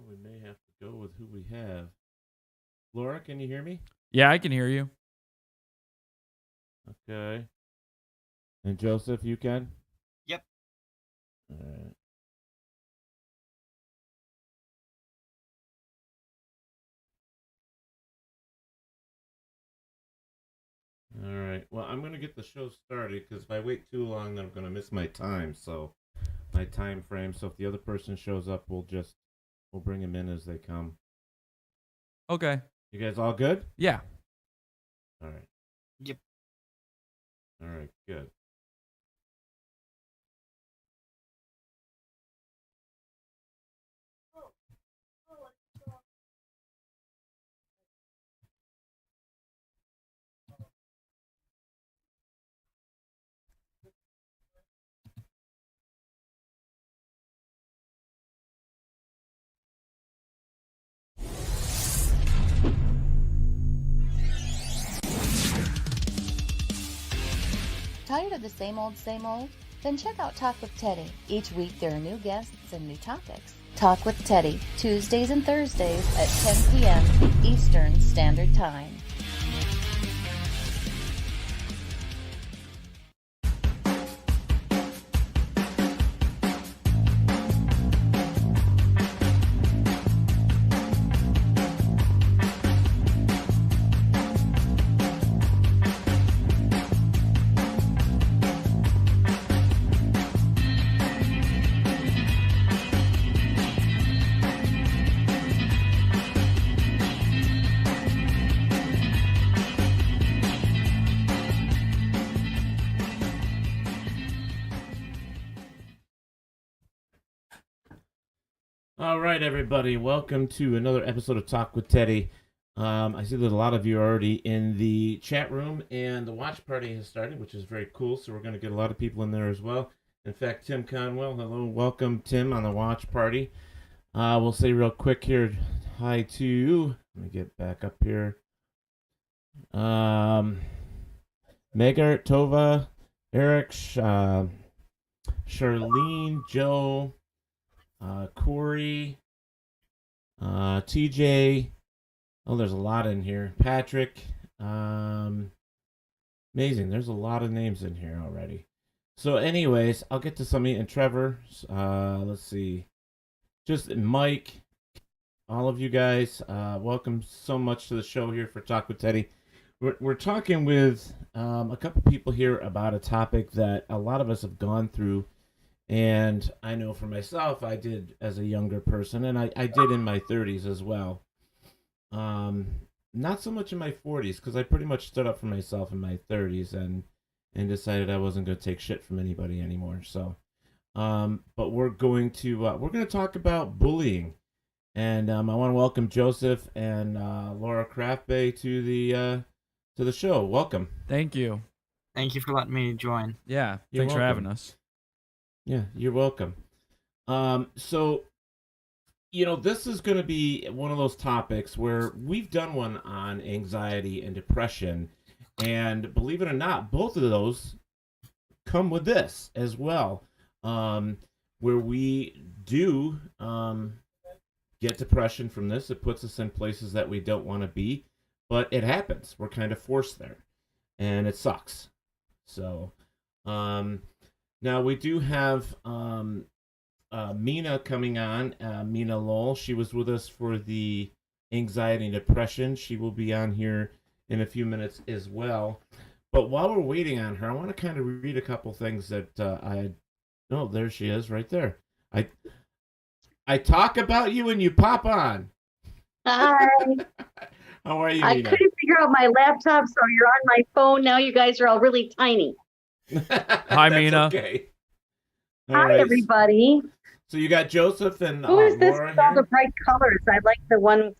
we may have to go with who we have. Laura, can you hear me? Yeah, I can hear you. Okay. And Joseph, you can? Yep. All right. All right. Well, I'm going to get the show started because if I wait too long, then I'm going to miss my time. So, my time frame. So, if the other person shows up, we'll bring them in as they come. Okay. You guys all good? Yeah. All right. Yep. All right. Good. Tired of the same old, same old? Then check out Talk with Teddy. Each week there are new guests and new topics. Talk with Teddy, Tuesdays and Thursdays at 10 p.m. Eastern Standard Time. All right, everybody. Welcome to another episode of Talk with Teddy. I see that a lot of you are already in the chat room, and the watch party has started, which is very cool. So we're going to get a lot of people in there as well. In fact, Tim Conwell, hello, welcome, Tim, on the watch party. We'll say real quick here, hi to. Let me get back up here. Megar, Tova, Eric, Charlene, Joe. Corey, TJ. Oh, there's a lot in here. Patrick. Amazing. There's a lot of names in here already. So, anyways, I'll get to somebody. And Trevor. Let's see. Just Mike. All of you guys. Welcome so much to the show here for Talk with Teddy. We're talking with a couple people here about a topic that a lot of us have gone through. And I know for myself, I did as a younger person, and I did in my 30s as well. Not so much in my 40s, because I pretty much stood up for myself in my 30s and decided I wasn't going to take shit from anybody anymore. So, but we're going to talk about bullying, and I want to welcome Joseph and Laura Craftbay to the show. Welcome. Thank you. Thank you for letting me join. Yeah. You're Thanks for welcome. having us. Yeah, you're welcome. So, this is going to be one of those topics where we've done one on anxiety and depression, and believe it or not, both of those come with this as well, where we do get depression from this. It puts us in places that we don't want to be, but it happens. We're kind of forced there, and it sucks. So, now we do have Mina coming on, Mina Lowell. She was with us for the anxiety and depression. She will be on here in a few minutes as well. But while we're waiting on her, I want to kind of read a couple things that I had. Oh, there she is, right there. I talk about you and you pop on. Hi. How are you, I Mina? couldn't figure out my laptop, so you're on my phone. Now you guys are all really tiny. Hi, Mina. Okay. All Hi, right. everybody. So you got Joseph and Who is this Laura with all here? the bright colors? I like the one,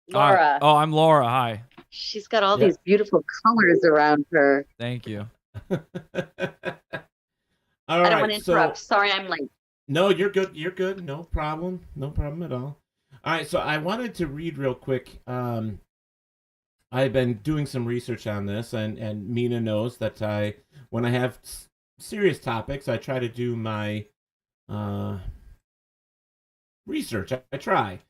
Laura. Oh, I'm Laura. Hi. She's got all Yeah. these beautiful colors around her. Thank you. All I don't want right, to interrupt. so Sorry, I'm late. no, you're good. You're good. No problem. No problem at all. All right, so I wanted to read real quick. I've been doing some research on this, and Mina knows that when I have serious topics, I try to do my research. I try.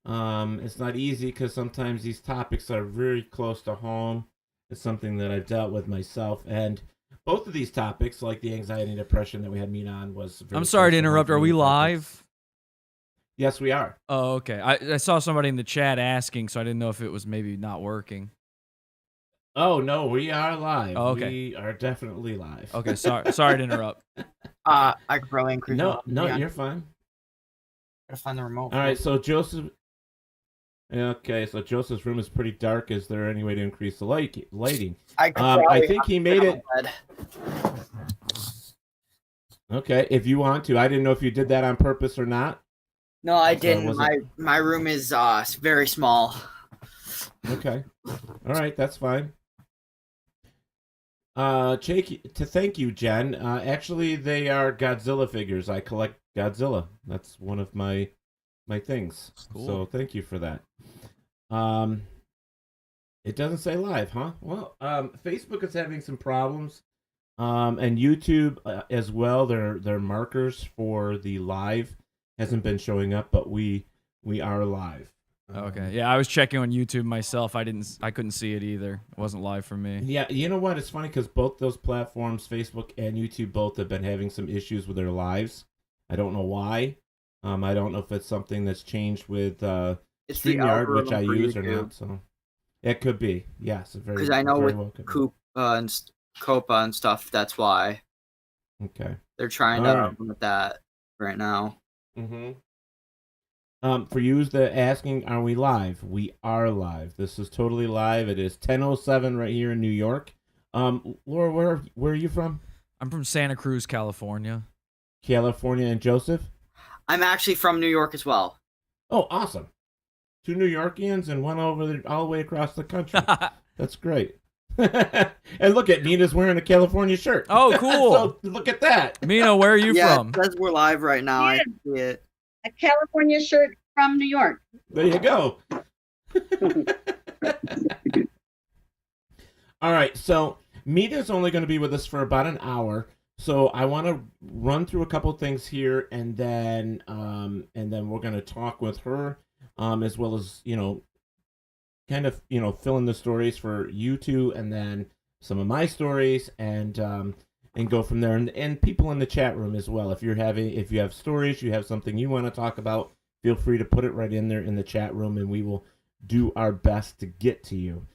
It's not easy because sometimes these topics are very close to home. It's something that I've dealt with myself, and both of these topics, like the anxiety and depression that we had meet on, was. Very I'm sorry close to home interrupt. for Are me. we In fact, live? Yes, we are. Oh, okay. I saw somebody in the chat asking, so I didn't know if it was maybe not working. Oh no, we are live. Oh, okay. We are definitely live. Okay, sorry to interrupt. I could probably increase. No, Yeah, you're fine. gotta find the remote. All right, so Joseph. Okay, so Joseph's room is pretty dark. Is there any way to increase the lighting? I could I probably think he made it. Okay, if you want to. I didn't know if you did that on purpose or not. No, I was didn't. it- My room is very small. Okay. All right, that's fine. Jake, to thank you, Jen. Actually, they are Godzilla figures. I collect Godzilla. That's one of my things. Cool. So thank you for that. It doesn't say live, huh? Well, Facebook is having some problems. And YouTube as well. Their markers for the live hasn't been showing up, but we are live. Okay. Yeah, I was checking on YouTube myself. I couldn't see it either. It wasn't live for me. Yeah, you know what? It's funny because both those platforms, Facebook and YouTube, both have been having some issues with their lives. I don't know why. I don't know if it's something that's changed with It's the StreamYard, which I algorithm for use or YouTube. not. So it could be. Yes, Because I know very with well could be. Copa and stuff, that's why Okay. they're trying All to right. implement that right now. Mm-hmm. For you that asking, are we live? We are live. This is totally live. It is 10:07 right here in New York. Laura, where are you from? I'm from Santa Cruz, California. California, and Joseph? I'm actually from New York as well. Oh, awesome. 2 New Yorkians and one all the way across the country. That's great. And look at Nina's wearing a California shirt. Oh, cool. So look at that. Mina, where are you yeah, from? it says we're live right now. I can see it. A California shirt from New York. There you go. All right, so Mina's only going to be with us for about an hour. So I want to run through a couple things here, and then we're going to talk with her, as well as kind of fill in the stories for you two, and then some of my stories, and go from there. And people in the chat room as well. If you have stories, you have something you want to talk about, feel free to put it right in there in the chat room, and we will do our best to get to you.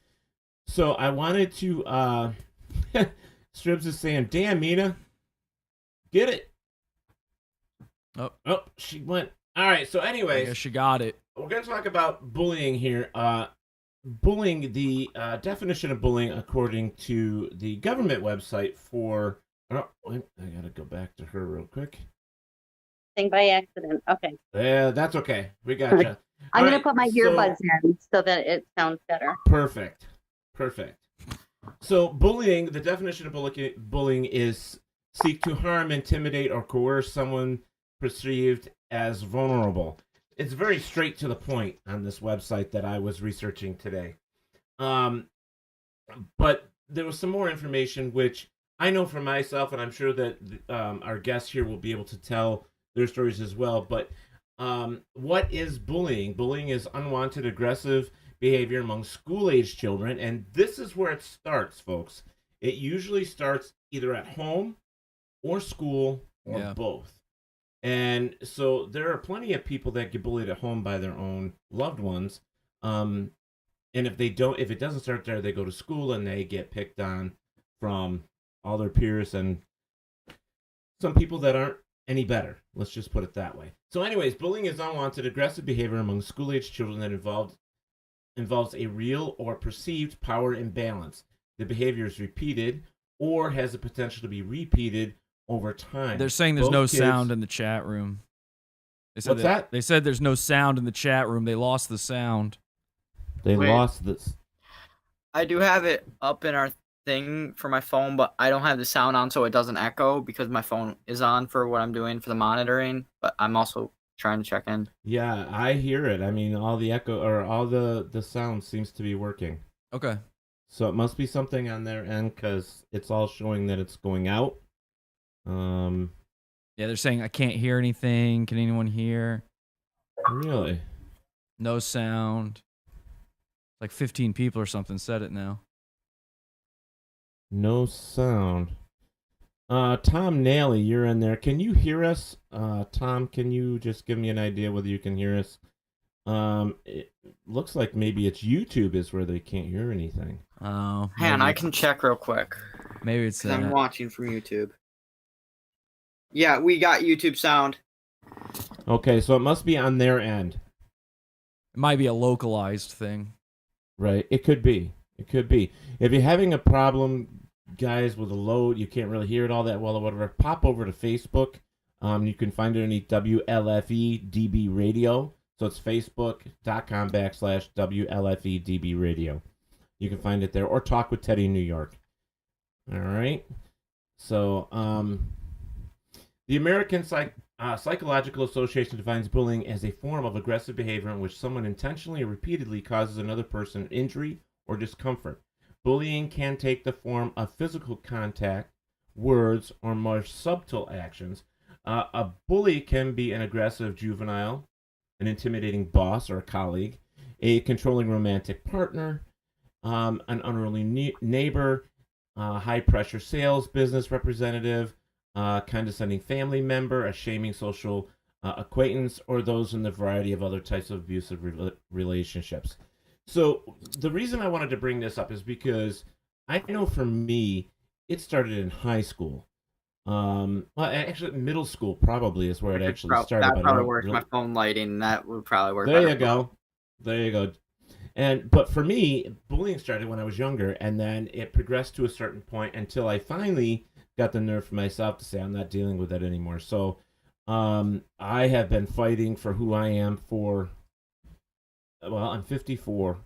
So I wanted to Stribs is saying, damn, Mina, get it. Oh, she went. All right, so I anyways, guess she got it. we're going to talk about bullying here. Bullying, the definition of bullying according to the government website for... Oh, I got to go back to her real quick. Thing by accident. Okay. Yeah, that's okay. We got you. I'm going to put my earbuds in so that it sounds better. Perfect. So bullying, the definition of bullying is seek to harm, intimidate, or coerce someone perceived as vulnerable. It's very straight to the point on this website that I was researching today. But there was some more information which I know for myself, and I'm sure that our guests here will be able to tell their stories as well. But what is bullying? Bullying is unwanted, aggressive behavior among school-age children, and this is where it starts, folks. It usually starts either at home or school or both. And so there are plenty of people that get bullied at home by their own loved ones. And if it doesn't start there, they go to school and they get picked on from all their peers and some people that aren't any better. Let's just put it that way. So anyways, bullying is unwanted, aggressive behavior among school-age children that involves a real or perceived power imbalance. The behavior is repeated or has the potential to be repeated over time. They're saying there's Both no kids- sound in the chat room. What's that? They said there's no sound in the chat room. They lost the sound. They Wait. lost this. I do have it up in our thing for my phone, but I don't have the sound on so it doesn't echo because my phone is on for what I'm doing for the monitoring, but I'm also trying to check in. Yeah, I hear it. I mean, all the echo or all the sound seems to be working. Okay. So it must be something on their end because it's all showing that it's going out. Yeah, they're saying I can't hear anything. Can anyone hear? Really? No sound. Like 15 people or something said it now. No sound. Tom Nally, you're in there. Can you hear us? Tom, can you just give me an idea whether you can hear us? It looks like maybe it's YouTube is where they can't hear anything. Oh. Man, maybe I can check real quick. Maybe it's 'Cause I'm that. watching from YouTube. Yeah, we got YouTube sound. Okay, so it must be on their end, It might be a localized thing. right? It could be. It could be. If you're having a problem, guys, with a load, you can't really hear it all that well or whatever, pop over to Facebook. You can find it underneath WLFE DB Radio. So it's facebook.com/WLFE DB Radio. You can find it there, or Talk with Teddy New York. All right. So, the American Psychological Association defines bullying as a form of aggressive behavior in which someone intentionally or repeatedly causes another person injury or discomfort. Bullying can take the form of physical contact, words, or more subtle actions. A bully can be an aggressive juvenile, an intimidating boss or a colleague, a controlling romantic partner, an unruly neighbor, high-pressure sales business representative, condescending family member, a shaming social acquaintance, or those in the variety of other types of abusive relationships. So the reason I wanted to bring this up is because I know for me, it started in high school. Well, actually, middle school probably is where it actually started. That but I probably don't works. really- My phone lighting, that would probably work. There better. you go. There you go. But for me, bullying started when I was younger, and then it progressed to a certain point until I finally got the nerve for myself to say I'm not dealing with that anymore. So, I have been fighting for who I am for. Well, I'm 54.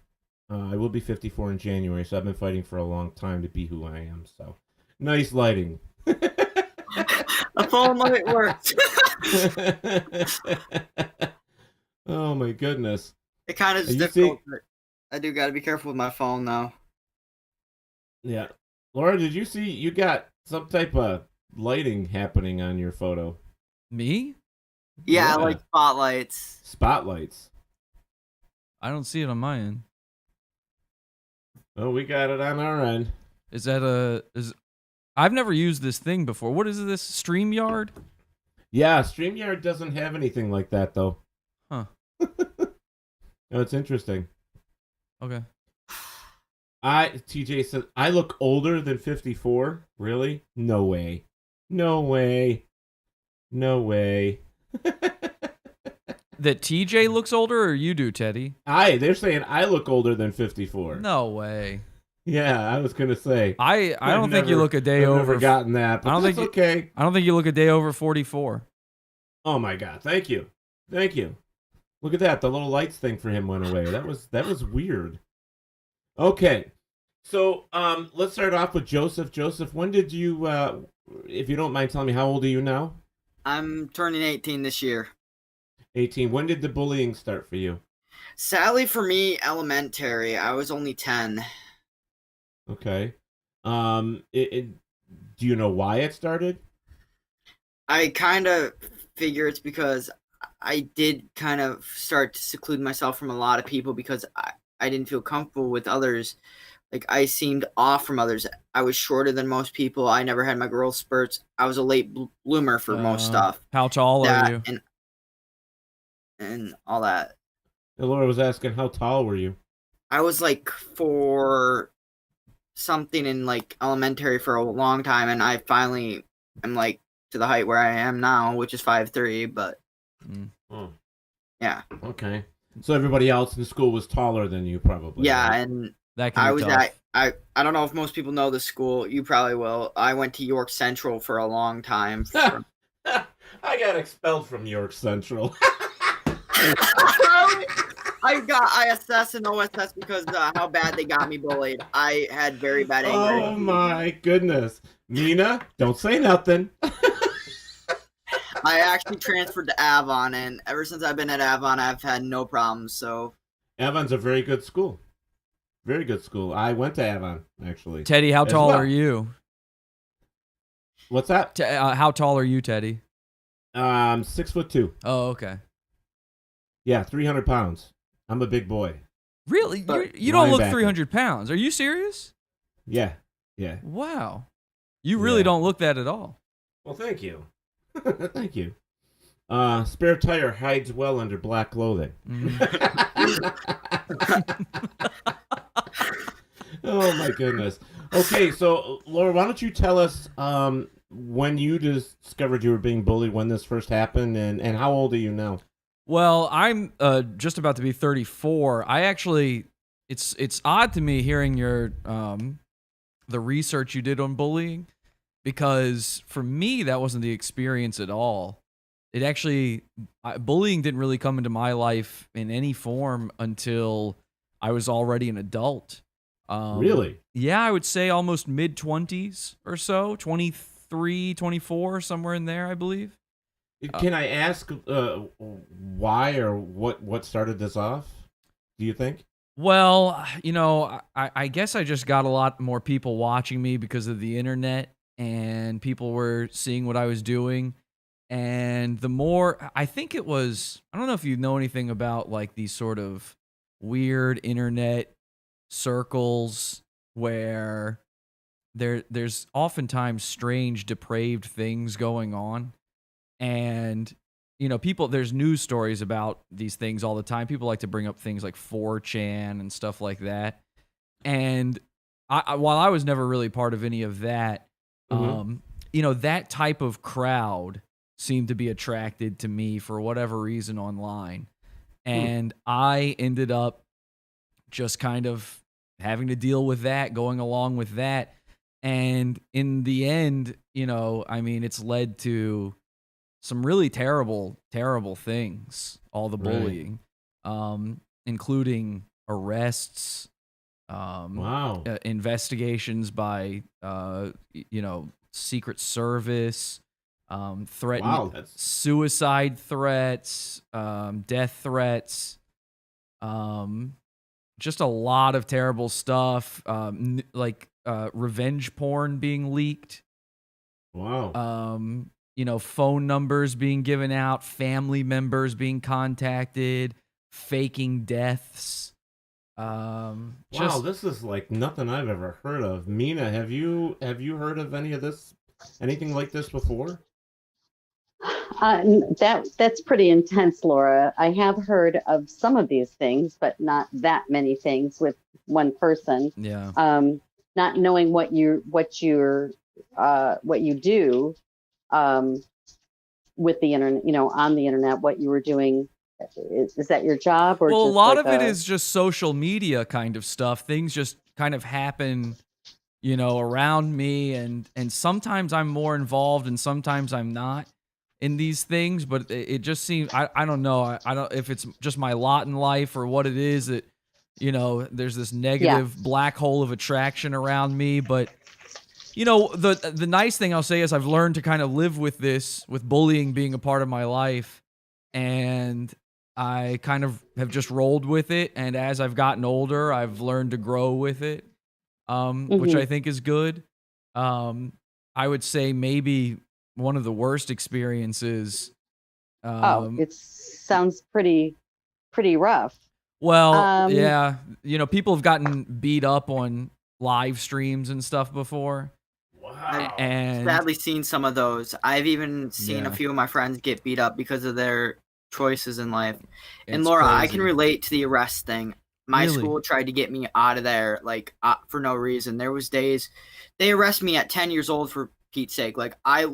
I will be 54 in January, so I've been fighting for a long time to be who I am. So, nice lighting. The phone light works. Oh my goodness. It kind of is You difficult. But I do got to be careful with my phone now. Yeah. Laura, did you see you got some type of lighting happening on your photo? Me? Yeah, Yeah. like spotlights. Spotlights. I don't see it on my end. Oh, we got it on our end. Is that I've never used this thing before. What is this? StreamYard? Yeah, StreamYard doesn't have anything like that though. Huh. No, it's interesting. Okay. TJ says I look older than 54. Really? No way. No way. No way. That TJ looks older, or you do, Teddy? They're saying I look older than 54. No way. Yeah, I was gonna say. I don't I've think you never- look a day I've over. never gotten that, but I don't that's think okay. I don't think you look a day over 44. Oh my god, thank you. Thank you. Look at that. The little lights thing for him went away. That was weird. Okay. So let's start off with Joseph. Joseph, when did you if you don't mind telling me, how old are you now? I'm turning 18 this year. 18. When did the bullying start for you? Sadly for me, elementary. I was only 10. Okay. Do you know why it started? I kind of figure it's because I did kind of start to seclude myself from a lot of people because I didn't feel comfortable with others. Like, I seemed off from others. I was shorter than most people. I never had my growth spurts. I was a late bloomer for most stuff. How tall are you? And all that. Laura was asking, how tall were you? I was like 4 something in like elementary for a long time, and I finally am like to the height where I am now, which is 5'3", but Oh. yeah. Okay. So everybody else in school was taller than you, probably. Yeah, right? and That can I be was tough. I don't know if most people know the school. You probably will. I went to York Central for a long time. I got expelled from York Central. I got ISS and OSS because how bad they got me bullied. I had very bad anger. Oh my goodness. Nina, don't say nothing. I actually transferred to Avon, and ever since I've been at Avon, I've had no problems. So Avon's a very good school. Very good school. I went to Avon, actually. Teddy, how As tall well. are you? What's that? How tall are you, Teddy? 6'2". Oh, okay. Yeah, 300 pounds. I'm a big boy. Really? But You don't look linebacker. 300 pounds. Are you serious? Yeah, yeah. Wow. You really Yeah. don't look that at all. Well, thank you. Thank you. Spare tire hides well under black clothing. Oh my goodness. Okay, so Laura, why don't you tell us when you discovered you were being bullied, when this first happened, and how old are you now? Well, I'm just about to be 34. I actually, it's odd to me hearing your the research you did on bullying, because for me that wasn't the experience at all. It actually, bullying didn't really come into my life in any form until I was already an adult. Really? Yeah, I would say almost mid-20s or so, 23, 24, somewhere in there, I believe. Can I ask why or what started this off? Do you think? Well, I guess I just got a lot more people watching me because of the internet, and people were seeing what I was doing. And the more, I think it was, I don't know if you know anything about like these sort of weird internet circles where there's oftentimes strange, depraved things going on. And, people, there's news stories about these things all the time. People like to bring up things like 4chan and stuff like that. And while I was never really part of any of that, that type of crowd seemed to be attracted to me for whatever reason online. And I ended up just kind of having to deal with that, going along with that. And in the end, it's led to some really terrible, terrible things, all the bullying, including arrests, Wow. investigations by, Secret Service, threatening, Wow, that's suicide threats, death threats, just a lot of terrible stuff, revenge porn being leaked. wow. Phone numbers being given out, family members being contacted, faking deaths. Wow, this is like nothing I've ever heard of. Mina, have you heard of anything like this before? That's pretty intense, Laura. I have heard of some of these things, but not that many things with one person. Yeah. Not knowing what you do with the internet, on the internet, what you were doing. Is that your job, or well, just a lot like of it is just social media kind of stuff. Things just kind of happen, around me, and sometimes I'm more involved and sometimes I'm not in these things, but it just seems, I don't know. I don't, if it's just my lot in life or what it is that, there's this negative black hole of attraction around me. But, the nice thing I'll say is I've learned to kind of live with this, with bullying being a part of my life. And I kind of have just rolled with it. And as I've gotten older, I've learned to grow with it, which I think is good. I would say maybe one of the worst experiences. it sounds pretty rough. Well, yeah, people have gotten beat up on live streams and stuff before. Wow. And Sadly seen some of those. I've even seen a few of my friends get beat up because of their choices in life. And it's Laura, I crazy. can relate to the arrest thing. My Really? school tried to get me out of there, for no reason. There was days they arrested me at 10 years old, for Pete's sake. I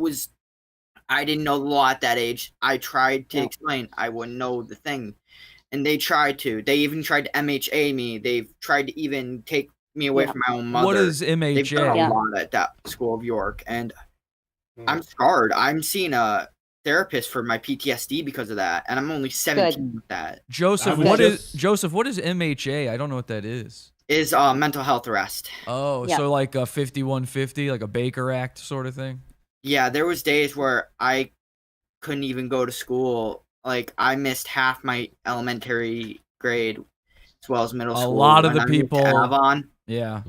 didn't know the law at that age. I tried to explain. I wouldn't know the thing. And they tried to. They even tried to MHA me. They've tried to even take me away from my own mother. What is They've done MHA? a lot at that school of York. And I'm scarred. I'm seeing a therapist for my PTSD because of that. And I'm only 17 with that. Joseph, I was what is just- Joseph? What is MHA? I don't know what that is. Is mental health arrest. Oh, Yeah. so like a 5150, like a Baker Act sort of thing. Yeah, there was days where I couldn't even go to school. I missed half my elementary grade as well as middle A school. lot of when the I moved to people- Avon. Yeah.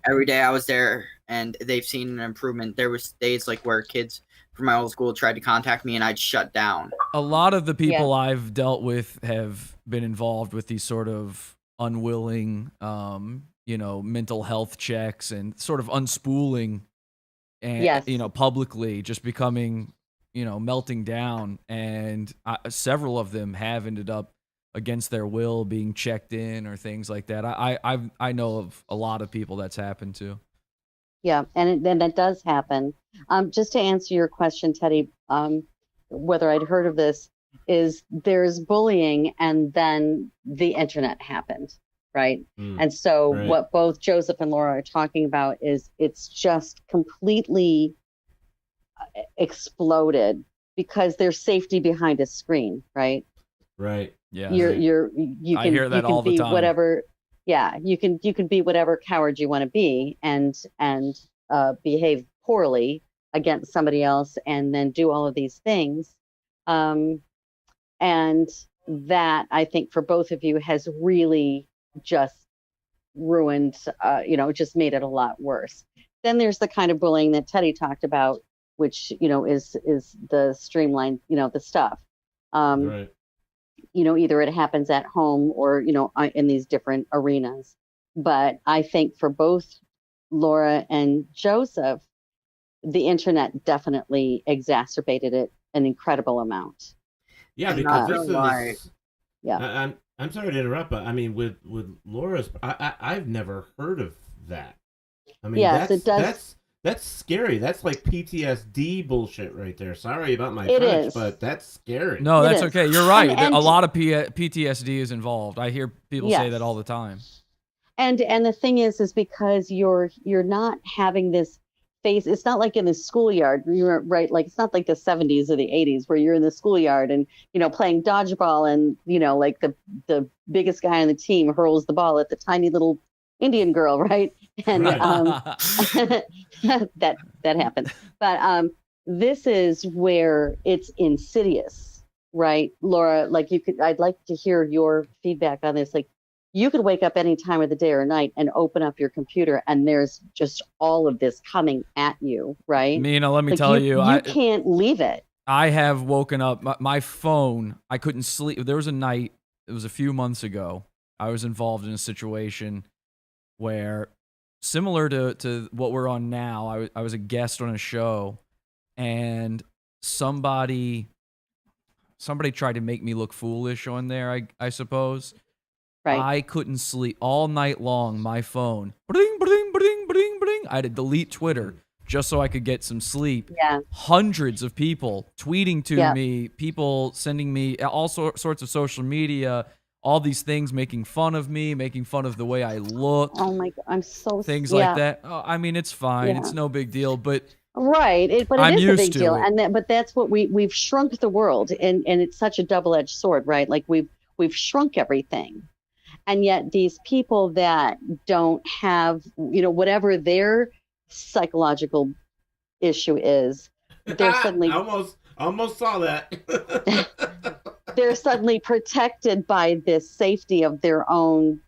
Every day I was there, and they've seen an improvement. There was days where kids from my old school tried to contact me, and I'd shut down. A lot of the people I've dealt with have been involved with these sort of unwilling, mental health checks and sort of unspooling, and publicly just becoming, melting down. And several of them have ended up against their will being checked in or things like that. I know of a lot of people that's happened to. Yeah, and then that does happen. Just to answer your question, Teddy, whether I'd heard of this, is there's bullying and then the internet happened, right? And so what both Joseph and Laura are talking about is it's just completely exploded because there's safety behind a screen, right? Right. Yeah. You I can hear that all the be time. whatever. Yeah, you can be whatever coward you want to be and behave poorly against somebody else and then do all of these things. And that, I think, for both of you has really just ruined, just made it a lot worse. Then there's the kind of bullying that Teddy talked about, which, is the streamlined, the stuff. Right. Either it happens at home or, in these different arenas. But I think for both Laura and Joseph, the internet definitely exacerbated it an incredible amount. Yeah, because this Why. is. Yeah. I'm sorry to interrupt, but I mean, with Laura's, I've never heard of that. I mean, Yes, it does. That's scary. That's like PTSD bullshit right there. Sorry about my It French, is. but that's scary. No, It that's is. okay. You're right. And A lot of PTSD is involved. I hear people say that all the time. And the thing is because you're not having this face. It's not like in the schoolyard. You're right. Like it's not like the 70s or the 80s where you're in the schoolyard and playing dodgeball and like the biggest guy on the team hurls the ball at the tiny little Indian girl, right? And Right. that happens. But this is where it's insidious, right, Laura? Like I'd like to hear your feedback on this. Like you could wake up any time of the day or night and open up your computer and there's just all of this coming at you, right? Mina, let me tell you, you can't leave it. I have woken up, my phone, I couldn't sleep. There was a night, it was a few months ago, I was involved in a situation where, similar to what we're on now, I was a guest on a show, and somebody tried to make me look foolish on there, I suppose. Right. I couldn't sleep all night long. My phone, bring, bring, bring, bring, bring. I had to delete Twitter just so I could get some sleep. Yeah. Hundreds of people tweeting to me, people sending me all sorts of social media, all these things, making fun of me, making fun of the way I look. Oh my God, I'm so things like that. Oh, I mean, it's fine. It's no big deal, but right. But I'm it is a used big to deal. it. And but that's what we've shrunk the world, and it's such a double-edged sword, right? Like we've shrunk everything. And yet these people that don't have, whatever their psychological issue is, they're suddenly almost saw that. they're suddenly protected by this safety of their own,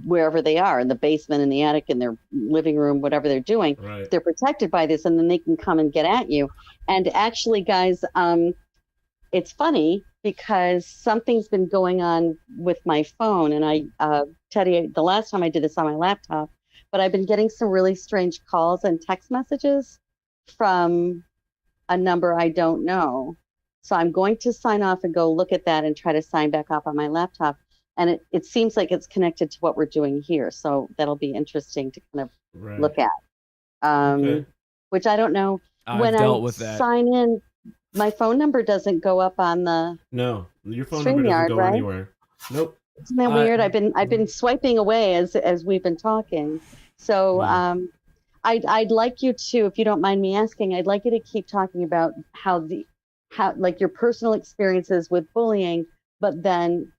wherever they are, in the basement, in the attic, in their living room, whatever they're doing. Right. They're protected by this, and then they can come and get at you. And actually, guys, it's funny because something's been going on with my phone, and Teddy, the last time I did this on my laptop, but I've been getting some really strange calls and text messages from a number I don't know. So I'm going to sign off and go look at that and try to sign back up on my laptop. And it seems like it's connected to what we're doing here. So that'll be interesting to kind of look at. Okay. Which I don't know. I've dealt with that. Sign in, my phone number doesn't go up on the No, your phone number doesn't go anywhere. Nope. Isn't that weird? I've been swiping away as we've been talking. So I'd like you to, if you don't mind me asking, I'd like you to keep talking about how like your personal experiences with bullying, but then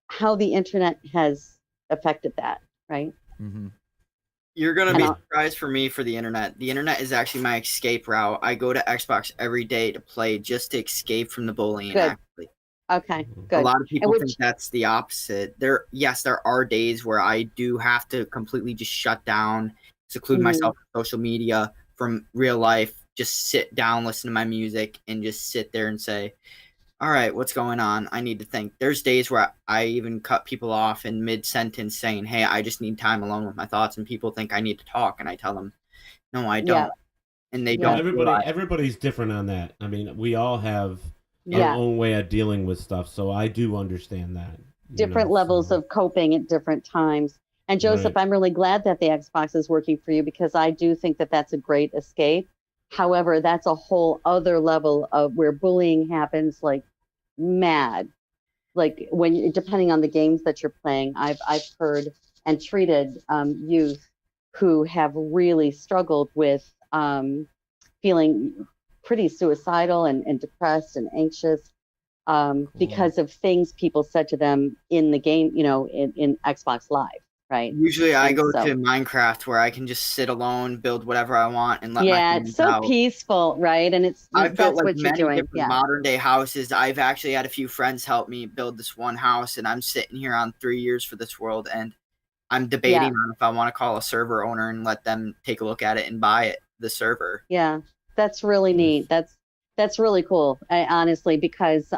how the internet has affected that, right? Mm-hmm. You're going to be surprised for me for the internet. The internet is actually my escape route. I go to Xbox every day to play just to escape from the bullying. Good. Actually. Okay, good. A lot of people think that's the opposite. There are days where I do have to completely just shut down, seclude myself from social media, from real life, just sit down, listen to my music, and just sit there and say, all right, what's going on? I need to think. There's days where I even cut people off in mid-sentence saying, hey, I just need time alone with my thoughts, and people think I need to talk, and I tell them, no, I don't. Yeah. And they Yeah. don't. Everybody's different on that. I mean, we all have our Yeah. own way of dealing with stuff, so I do understand that. Different levels of coping at different times. And Joseph, Right. I'm really glad that the Xbox is working for you, because I do think that that's a great escape. However, that's a whole other level of where bullying happens like mad. Like depending on the games that you're playing, I've heard and treated youth who have really struggled with feeling pretty suicidal and depressed and anxious because of things people said to them in the game, in Xbox Live, right? Usually I And go so- to Minecraft where I can just sit alone, build whatever I want, and let my Yeah, feelings it's so out. peaceful, right? And I've that's built like what you're many doing. different Yeah. modern day houses. I've actually had a few friends help me build this one house, and I'm sitting here on 3 years for this world, and I'm debating on if I want to call a server owner and let them take a look at it and buy it, the server. Yeah, that's really neat. That's really cool, honestly, because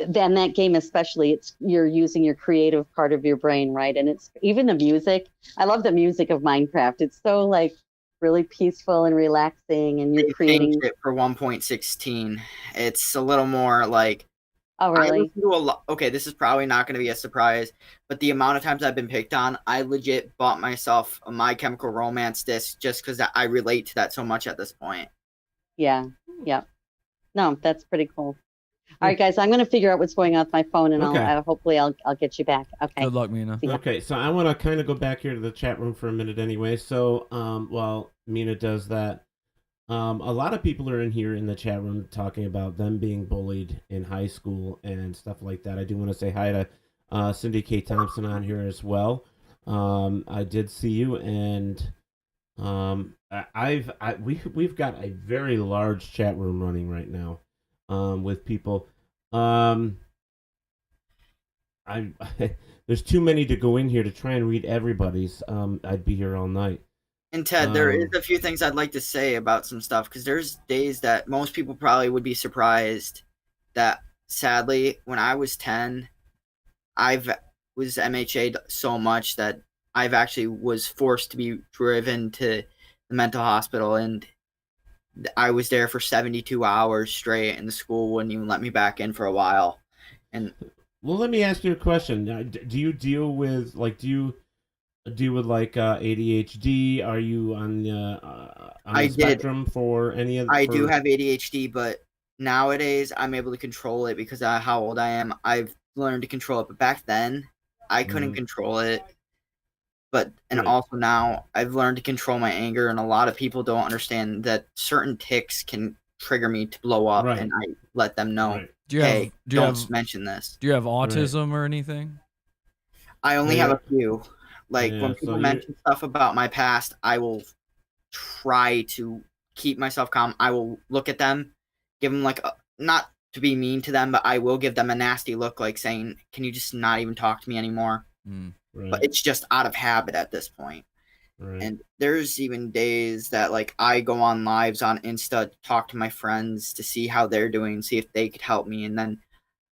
then that game especially, you're using your creative part of your brain, right? And it's even the music. I love the music of Minecraft. It's so like really peaceful and relaxing, and you're They creating. changed it for 1.16. It's a little more like. Oh, I really? listen to a lot. Okay, this is probably not going to be a surprise, but the amount of times I've been picked on, I legit bought myself a My Chemical Romance disc just because I relate to that so much at this point. Yeah. No, that's pretty cool. All right, guys, I'm going to figure out what's going on with my phone, and Okay. hopefully I'll get you back. Okay. Good luck, Mina. Yeah. Okay, so I want to kind of go back here to the chat room for a minute anyway. So while Mina does that, a lot of people are in here in the chat room talking about them being bullied in high school and stuff like that. I do want to say hi to Cindy K. Thompson on here as well. I did see you, and we've got a very large chat room running right now with people. There's too many to go in here to try and read everybody's. I'd be here all night. And Ted, there is a few things I'd like to say about some stuff, because there's days that most people probably would be surprised that, sadly, when I was 10, I was MHA'd so much that I've actually was forced to be driven to the mental hospital, and I was there for 72 hours straight, and the school wouldn't even let me back in for a while. And well, let me ask you a question. Do you deal with ADHD? Are you on the spectrum for any of? I do have ADHD, but nowadays I'm able to control it because of how old I am. I've learned to control it, but back then I couldn't control it. Also now I've learned to control my anger, and a lot of people don't understand that certain tics can trigger me to blow up, and I let them know, don't mention this. Do you have autism or anything? I only have a few. Like when people mention stuff about my past, I will try to keep myself calm. I will look at them, give them not to be mean to them, but I will give them a nasty look, like saying, "Can you just not even talk to me anymore?" But it's just out of habit at this point. And there's even days that I go on lives on Insta to talk to my friends to see how they're doing, see if they could help me. And then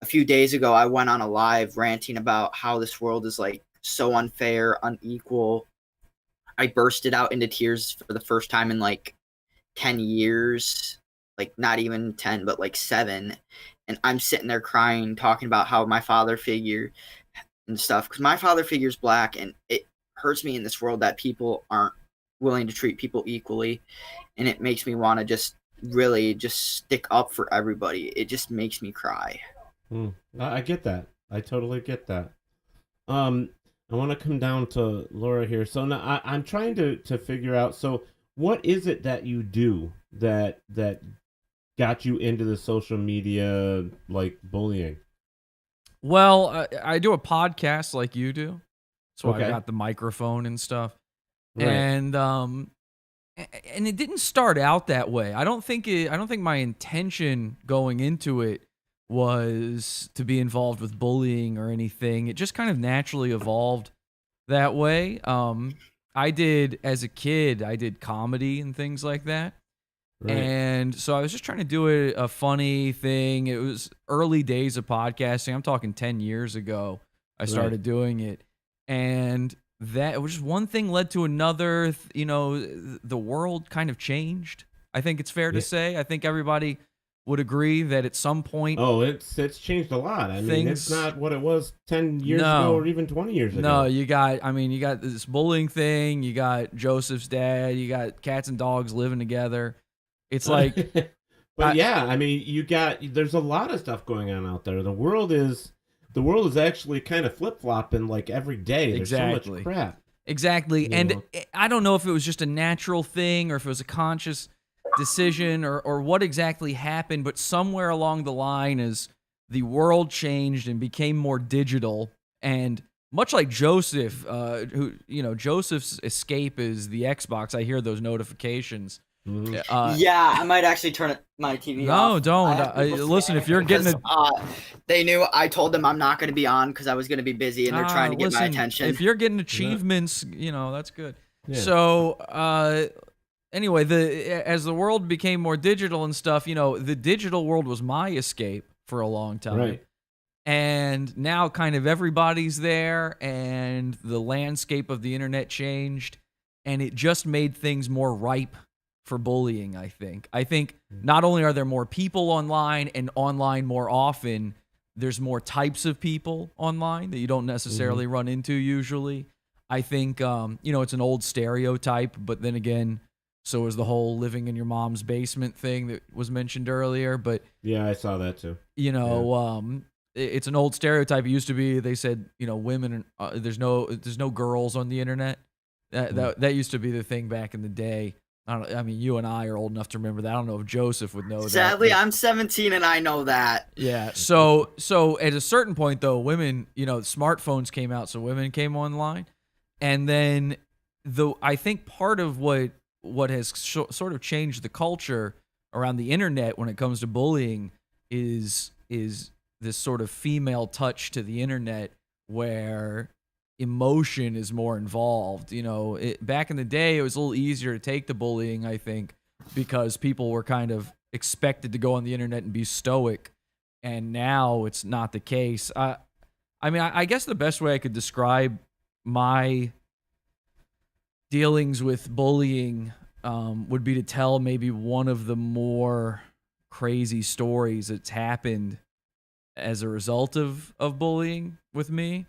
a few days ago, I went on a live ranting about how this world is so unfair, unequal. I bursted out into tears for the first time in 10 years, not even 10, but 7. And I'm sitting there crying, talking about how my father figure and stuff, because my father figure's black, and it hurts me in this world that people aren't willing to treat people equally, and it makes me want to just really just stick up for everybody. It just makes me cry. I get that. I totally get that. I want to come down to Laura here. So now I'm trying to figure out, so what is it that you do that got you into the social media bullying? Well, I do a podcast like you do. So I got the microphone and stuff. And it didn't start out that way. I don't think my intention going into it was to be involved with bullying or anything. It just kind of naturally evolved that way. As a kid, I did comedy and things like that. Right. And so I was just trying to do a funny thing. It was early days of podcasting. I'm talking 10 years ago. I started doing it. And that was just one thing led to another. You know, the world kind of changed. I think it's fair to say. I think everybody would agree that at some point. Oh, it's changed a lot. I mean, it's not what it was 10 years ago or even 20 years ago. No, you got this bullying thing. You got Joseph's dad. You got cats and dogs living together. It's like, but I mean, there's a lot of stuff going on out there. The world is actually kind of flip-flopping like every day. There's so much crap. Exactly. And I don't know if it was just a natural thing or if it was a conscious decision or what exactly happened, but somewhere along the line as the world changed and became more digital, and much like Joseph, Joseph's escape is the Xbox. I hear those notifications. I might actually turn my TV off. No, don't. Listen, if you're getting they knew I told them I'm not going to be on because I was going to be busy, and they're trying to get my attention. If you're getting achievements, that's good. Yeah. So, anyway, as the world became more digital and stuff, the digital world was my escape for a long time. Right. And now kind of everybody's there, and the landscape of the internet changed, and it just made things more ripe for bullying, I think. I think not only are there more people online and online more often, there's more types of people online that you don't necessarily run into usually. I think, it's an old stereotype, but then again, so is the whole living in your mom's basement thing that was mentioned earlier. But yeah, I saw that too. It's an old stereotype. It used to be, they said, women, there's no girls on the internet. That used to be the thing back in the day. I mean, you and I are old enough to remember that. I don't know if Joseph would know that. Sadly, I'm 17 and I know that. Yeah. So at a certain point, though, women, smartphones came out, so women came online. And then I think part of what has sort of changed the culture around the internet when it comes to bullying is this sort of female touch to the internet where emotion is more involved. Back in the day, it was a little easier to take the bullying, I think, because people were kind of expected to go on the internet and be stoic. And now it's not the case. I guess the best way I could describe my dealings with bullying would be to tell maybe one of the more crazy stories that's happened as a result of bullying with me.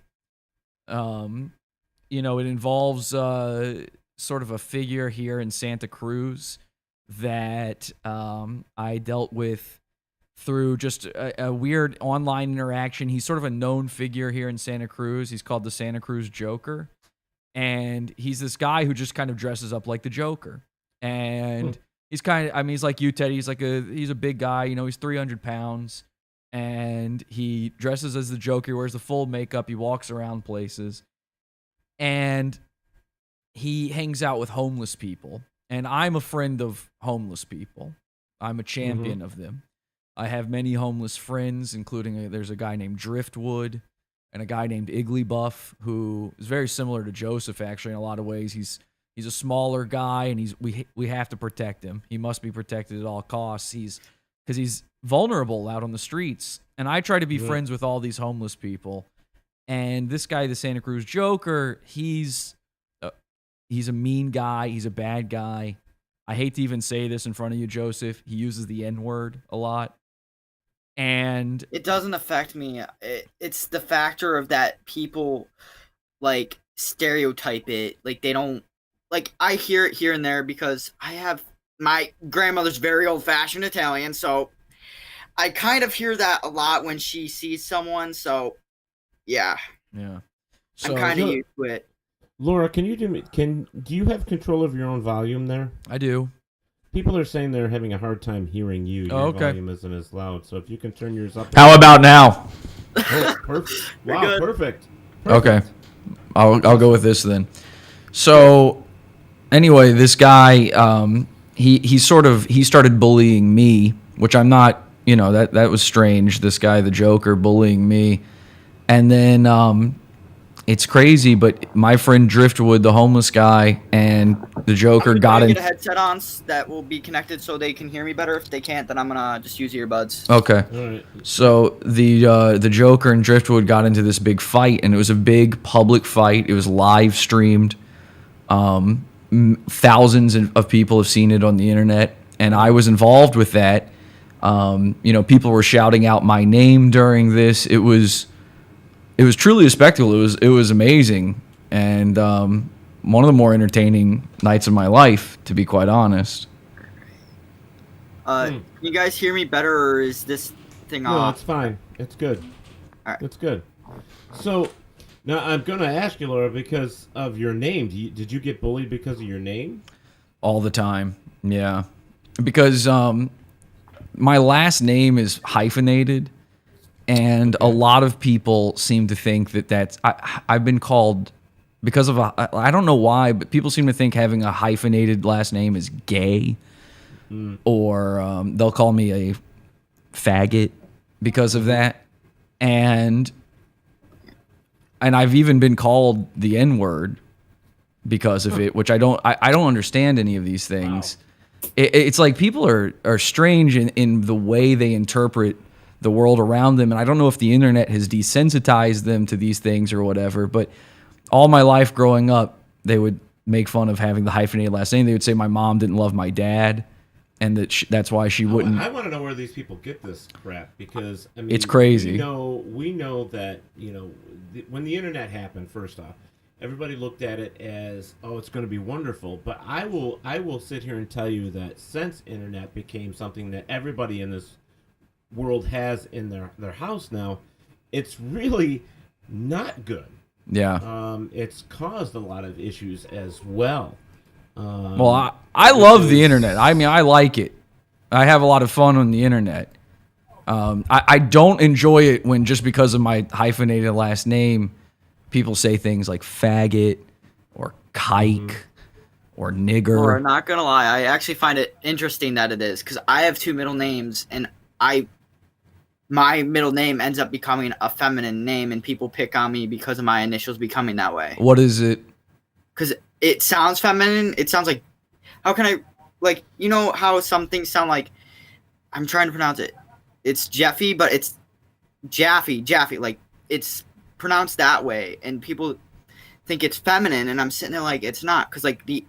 It involves sort of a figure here in Santa Cruz that I dealt with through just a weird online interaction. He's sort of a known figure here in Santa Cruz. He's called the Santa Cruz Joker. And he's this guy who just kind of dresses up like the Joker. And he's he's like you, Teddy. He's a big guy. He's 300 pounds. And he dresses as the Joker, wears the full makeup, he walks around places, and he hangs out with homeless people. And I'm a friend of homeless people. I'm a champion of them. I have many homeless friends, including there's a guy named Driftwood and a guy named Igglybuff, who is very similar to Joseph, actually, in a lot of ways. He's a smaller guy, and we have to protect him. He must be protected at all costs. Because he's vulnerable out on the streets. And I try to be friends with all these homeless people. And this guy, the Santa Cruz Joker, he's a mean guy. He's a bad guy. I hate to even say this in front of you, Joseph. He uses the N-word a lot. And it doesn't affect me. It's the factor of that people stereotype it. They don't, I hear it here and there because my grandmother's very old-fashioned Italian, so I kind of hear that a lot when she sees someone, so yeah. Yeah. So, I'm kind of used to it. Laura, do you have control of your own volume there? I do. People are saying they're having a hard time hearing you. Your volume isn't as loud, so if you can turn yours up. How about now? Oh, perfect. Wow, perfect. Okay. I'll go with this then. So anyway, this guy he started bullying me, which I'm not, that was strange. This guy, the Joker, bullying me. And then it's crazy, but my friend Driftwood, the homeless guy, and the Joker I'm got gonna in. get a headset on that will be connected so they can hear me better. If they can't, then I'm gonna just use earbuds. Okay. All right. So the Joker and Driftwood got into this big fight, and it was a big public fight. It was live streamed. Thousands of people have seen it on the internet, and I was involved with that. People were shouting out my name during this. It was truly a spectacle. It was amazing, and one of the more entertaining nights of my life, to be quite honest. Can you guys hear me better, or is this thing No, off? it's fine. It's good. All right. It's good. So now I'm going to ask you, Laura, because of your name. Did you get bullied because of your name? All the time, yeah, because my last name is hyphenated, and a lot of people seem to think that I've been called because of I don't know why, but people seem to think having a hyphenated last name is gay, or they'll call me a faggot because of that, and I've even been called the N-word because of it, which I don't understand any of these things. Wow. It's like people are strange in the way they interpret the world around them, and I don't know if the internet has desensitized them to these things or whatever, but all my life growing up, they would make fun of having the hyphenated last name. They would say my mom didn't love my dad, and that's why she wouldn't. I want to know where these people get this crap, because I mean, it's crazy. We know that when the internet happened, first off, everybody looked at it as, oh, it's going to be wonderful. But I will sit here and tell you that since internet became something that everybody in this world has in their house now, it's really not good. Yeah. It's caused a lot of issues as well. Well, I love the internet. I mean, I like it. I have a lot of fun on the internet. I don't enjoy it when, just because of my hyphenated last name, people say things like faggot or kike or nigger. Or, not gonna lie, I actually find it interesting that it is, because I have two middle names, and my middle name ends up becoming a feminine name, and people pick on me because of my initials becoming that way. What is it? Because it sounds feminine. It sounds like, how can I, like, you know how some things sound like, I'm trying to pronounce it. It's Jeffy, but it's Jaffe, like, it's pronounced that way, and people think it's feminine, and I'm sitting there like, it's not, because, like, the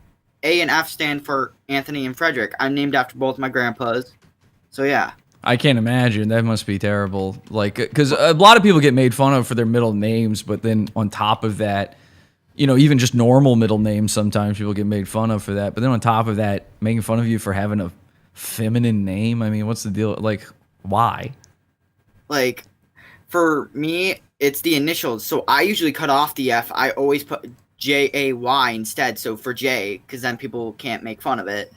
A and F stand for Anthony and Frederick. I'm named after both my grandpas. So, yeah. I can't imagine. That must be terrible. Like, because a lot of people get made fun of for their middle names, but then on top of that, even just normal middle names, sometimes people get made fun of for that. But then on top of that, making fun of you for having a feminine name. I mean, what's the deal? Like, why? Like, for me, it's the initials. So I usually cut off the F. I always put Jay instead. So for J, because then people can't make fun of it.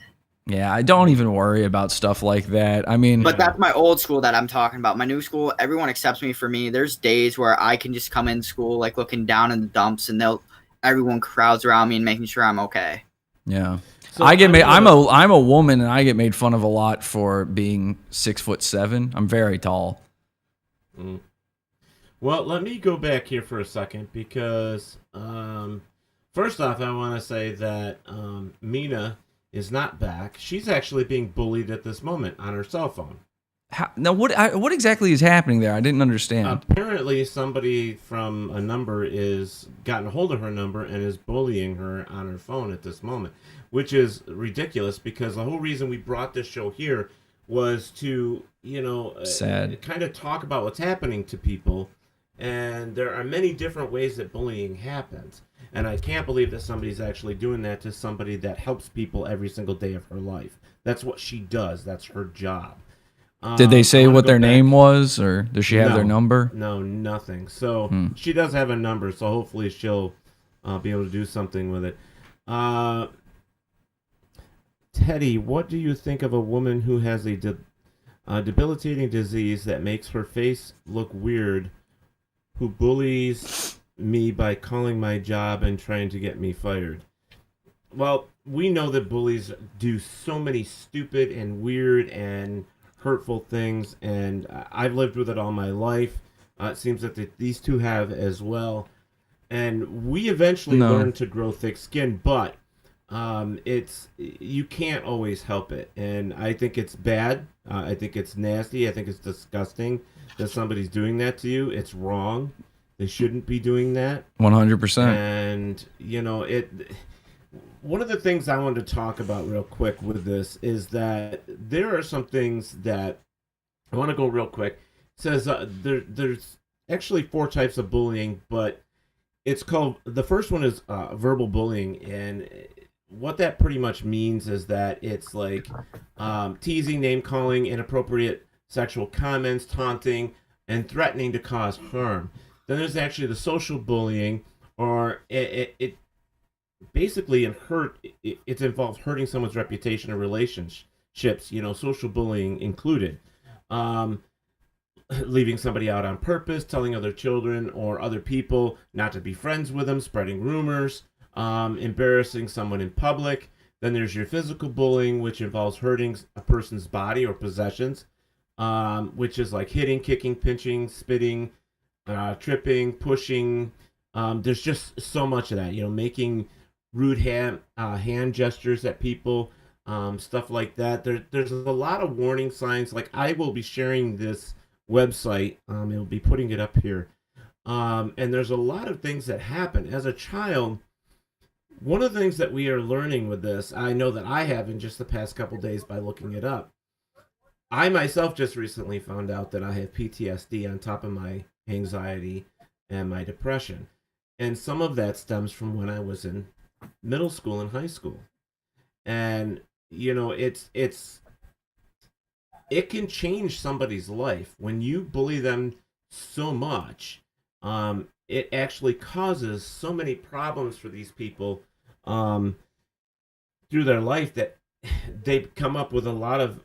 Yeah, I don't even worry about stuff like that. I mean, but that's my old school that I'm talking about. My new school, everyone accepts me for me. There's days where I can just come in school, like, looking down in the dumps, and everyone crowds around me and making sure I'm okay. Yeah. So I'm a woman, and I get made fun of a lot for being 6'7". I'm very tall. Well, let me go back here for a second, because first off, I want to say that Mina is not back. She's actually being bullied at this moment on her cell phone. Now, what exactly is happening there? I didn't understand. Apparently, somebody from a number is gotten a hold of her number and is bullying her on her phone at this moment, which is ridiculous, because the whole reason we brought this show here was to, kind of talk about what's happening to people. And there are many different ways that bullying happens. And I can't believe that somebody's actually doing that to somebody that helps people every single day of her life. That's what she does. That's her job. Did they say what their name was, or does she have their number? No, nothing. So she does have a number, so hopefully she'll be able to do something with it. Teddy, what do you think of a woman who has a debilitating disease that makes her face look weird, who bullies me by calling my job and trying to get me fired? Well, we know that bullies do so many stupid and weird and hurtful things, and I've lived with it all my life. It seems that these two have as well. and we eventually No. learn to grow thick skin, but it's you can't always help it, and I think it's bad. I think it's nasty. I think it's disgusting that somebody's doing that to you. It's wrong. They shouldn't be doing that. 100%. And it. One of the things I wanted to talk about real quick with this is that there are some things that I want to go real quick. It says there's actually 4 types of bullying, but it's called, the first one is verbal bullying, and what that pretty much means is that it's like teasing, name calling, inappropriate sexual comments, taunting, and threatening to cause harm. Then there's actually the social bullying, or it basically it's involved hurting someone's reputation or relationships, social bullying included. Leaving somebody out on purpose, telling other children or other people not to be friends with them, spreading rumors, embarrassing someone in public. Then there's your physical bullying, which involves hurting a person's body or possessions, which is like hitting, kicking, pinching, spitting, tripping, pushing. There's just so much of that, making rude hand gestures at people, stuff like that. There's a lot of warning signs. Like, I will be sharing this website. It'll be putting it up here. And there's a lot of things that happen. As a child, one of the things that we are learning with this, I know that I have in just the past couple days by looking it up. I myself just recently found out that I have PTSD on top of my anxiety and my depression. And some of that stems from when I was in middle school and high school. And, it can change somebody's life. When you bully them so much, it actually causes so many problems for these people through their life that they come up with a lot of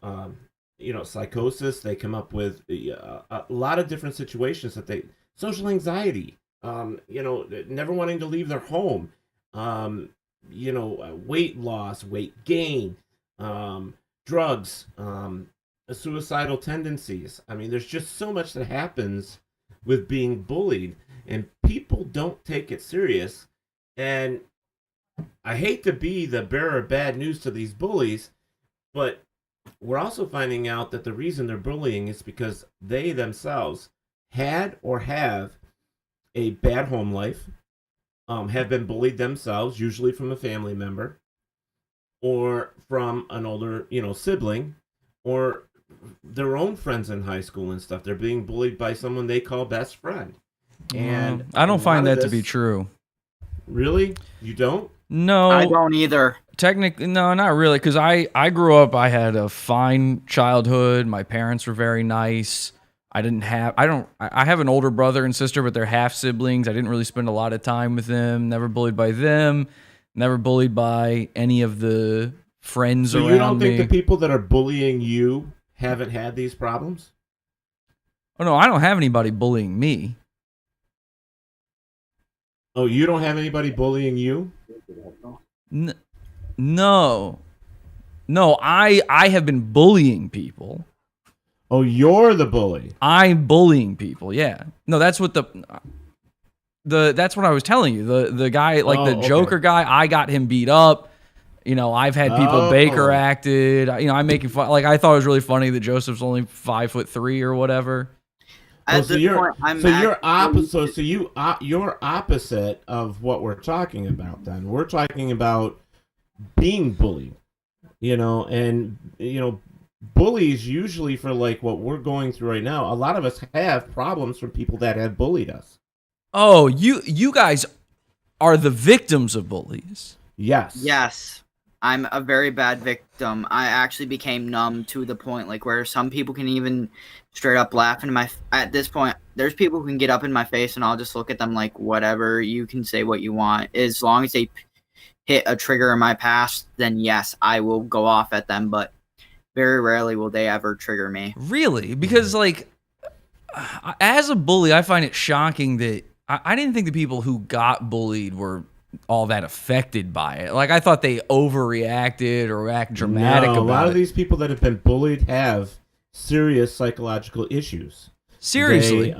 psychosis. They come up with a lot of different situations that social anxiety, never wanting to leave their home, weight loss, weight gain, drugs, suicidal tendencies. I mean, there's just so much that happens with being bullied, and people don't take it serious. And I hate to be the bearer of bad news to these bullies, but we're also finding out that the reason they're bullying is because they themselves had or have a bad home life, have been bullied themselves, usually from a family member or from an older, sibling, or their own friends in high school and stuff. They're being bullied by someone they call best friend. And I don't find that to be true. Really? You don't? No. I don't either. Technically, no, not really. Because I grew up, I had a fine childhood. My parents were very nice. I have an older brother and sister, but they're half siblings. I didn't really spend a lot of time with them. Never bullied by them. Never bullied by any of the friends around me. So you don't think the people that are bullying you haven't had these problems? Oh, no, I don't have anybody bullying me. Oh, you don't have anybody bullying you? No. No, I have been bullying people. Oh, you're the bully. I'm bullying people, yeah. No, that's what that's what I was telling you. The guy, like the Joker guy, I got him beat up. I've had people Baker acted. I'm making fun. Like, I thought it was really funny that Joseph's only 5'3" or whatever. You're opposite of what we're talking about. Then we're talking about being bullied. Bullies usually, for like what we're going through right now, a lot of us have problems from people that have bullied us. Oh, you guys are the victims of bullies. Yes. Yes. I'm a very bad victim. I actually became numb to the point like where some people can even straight up laugh in at this point. There's people who can get up in my face and I'll just look at them like, whatever, you can say what you want. As long as they hit a trigger in my past, then yes, I will go off at them, but very rarely will they ever trigger me. Really? Because like, as a bully, I find it shocking that I didn't think the people who got bullied were all that affected by it. Like, I thought they overreacted or act dramatic about it. A lot of these people that have been bullied have serious psychological issues. Seriously.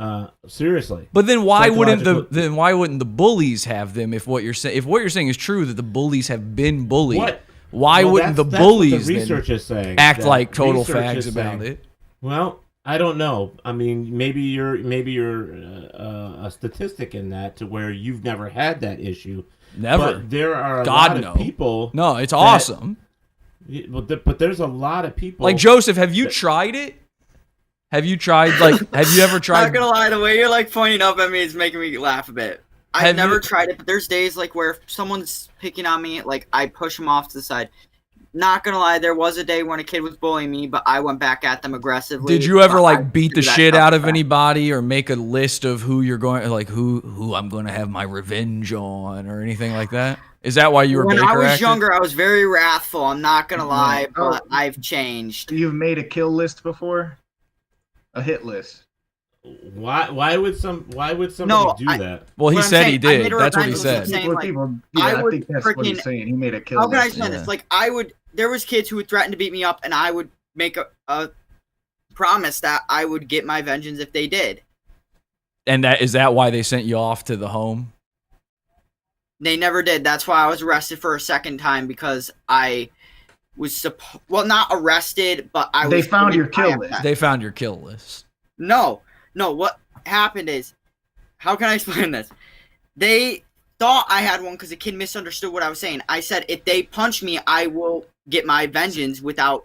Seriously. But then why wouldn't Psychological- the bullies have them if what you're saying is true that the bullies have been bullied? What? Why Well, wouldn't the that's what bullies the then research is saying? act That like total research fags is about saying- it? Well, I don't know. I mean, maybe you're a statistic in that to where you've never had that issue. Never. But there are a God, lot no. of people. No, it's awesome. But there's a lot of people. Like Joseph, have you tried it? Have you tried have you ever tried Not gonna lie, the way you're like pointing up at me is making me laugh a bit. Have I've never you- tried it, but there's days like where if someone's picking on me, like I push them off to the side. Not gonna lie, there was a day when a kid was bullying me, but I went back at them aggressively. Did you ever but I like beat the do that shit stuff out of back. anybody or make a list of who you're going like who I'm going to have my revenge on or anything like that? Is that why you were When Baker I was acted? younger, I was very wrathful. I'm not gonna lie, Oh. but I've changed. You've made a kill list before? A hit list. Why would somebody No, do that? Well, he What I'm said he saying, I did. made a That's what he revenge said. list. Saying, like, yeah, I I would think that's what he's freaking- saying. He made a kill How can I list. explain Yeah. this? Like there was kids who would threaten to beat me up, and I would make a promise that I would get my vengeance if they did. And is that why they sent you off to the home? They never did. That's why I was arrested for a second time because I was not arrested, but I was. They found your kill I- list. They found your kill list. No. What happened is, how can I explain this? They thought I had one because the kid misunderstood what I was saying. I said if they punch me, I will get my vengeance without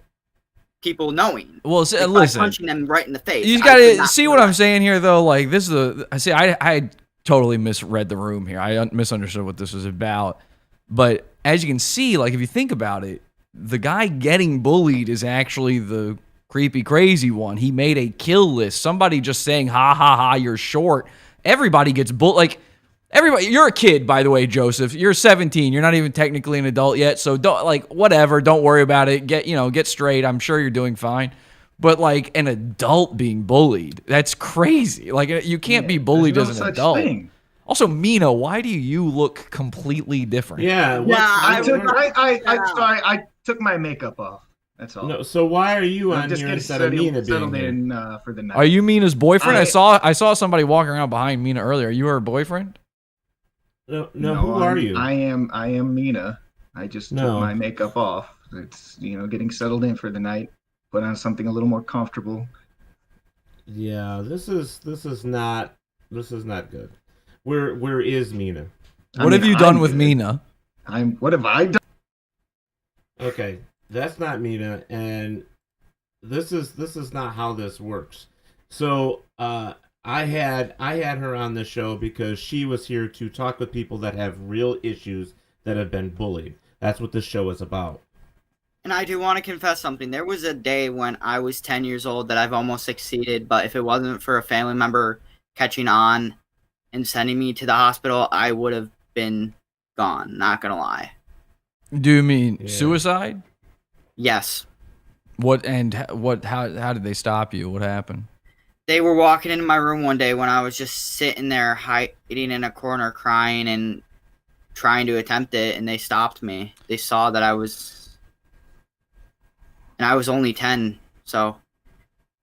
people knowing. Well, Like, by listen. punching them right in the face. You I got could to not see do what I'm that. saying here, though. Like this is I totally misread the room here. I misunderstood what this was about. But as you can see, like if you think about it, the guy getting bullied is actually the creepy, crazy one. He made a kill list. Somebody just saying, "Ha ha ha, you're short." Everybody gets bullied. Like everybody, you're a kid, by the way, Joseph. You're 17. You're not even technically an adult yet. So don't whatever. Don't worry about it. Get straight. I'm sure you're doing fine. But like an adult being bullied, that's crazy. Like you can't be bullied There's as no an such adult. thing. Also, Mina, why do you look completely different? Yeah. I took my makeup off. That's all. No. So why are you I'm on just here getting instead of Mina being settled here? in for the night. Are you Mina's boyfriend? I- I saw somebody walking around behind Mina earlier. Are you her boyfriend? No. Who are you? I am Mina. I just No. took my makeup off. It's getting settled in for the night. Put on something a little more comfortable. Yeah. This is not good. Where is Mina? What have you done with Mina? What have I done? Okay, that's not Mina, and this is not how this works. So I had her on the show because she was here to talk with people that have real issues that have been bullied. That's what this show is about. And I do want to confess something. There was a day when I was 10 years old that I've almost succeeded, but if it wasn't for a family member catching on and sending me to the hospital, I would have been gone. Not gonna lie. Do you mean Yeah. suicide? Yes. How did they stop you? What happened? They were walking into my room one day when I was just sitting there hiding in a corner crying and trying to attempt it, and they stopped me. They saw that I was only 10, so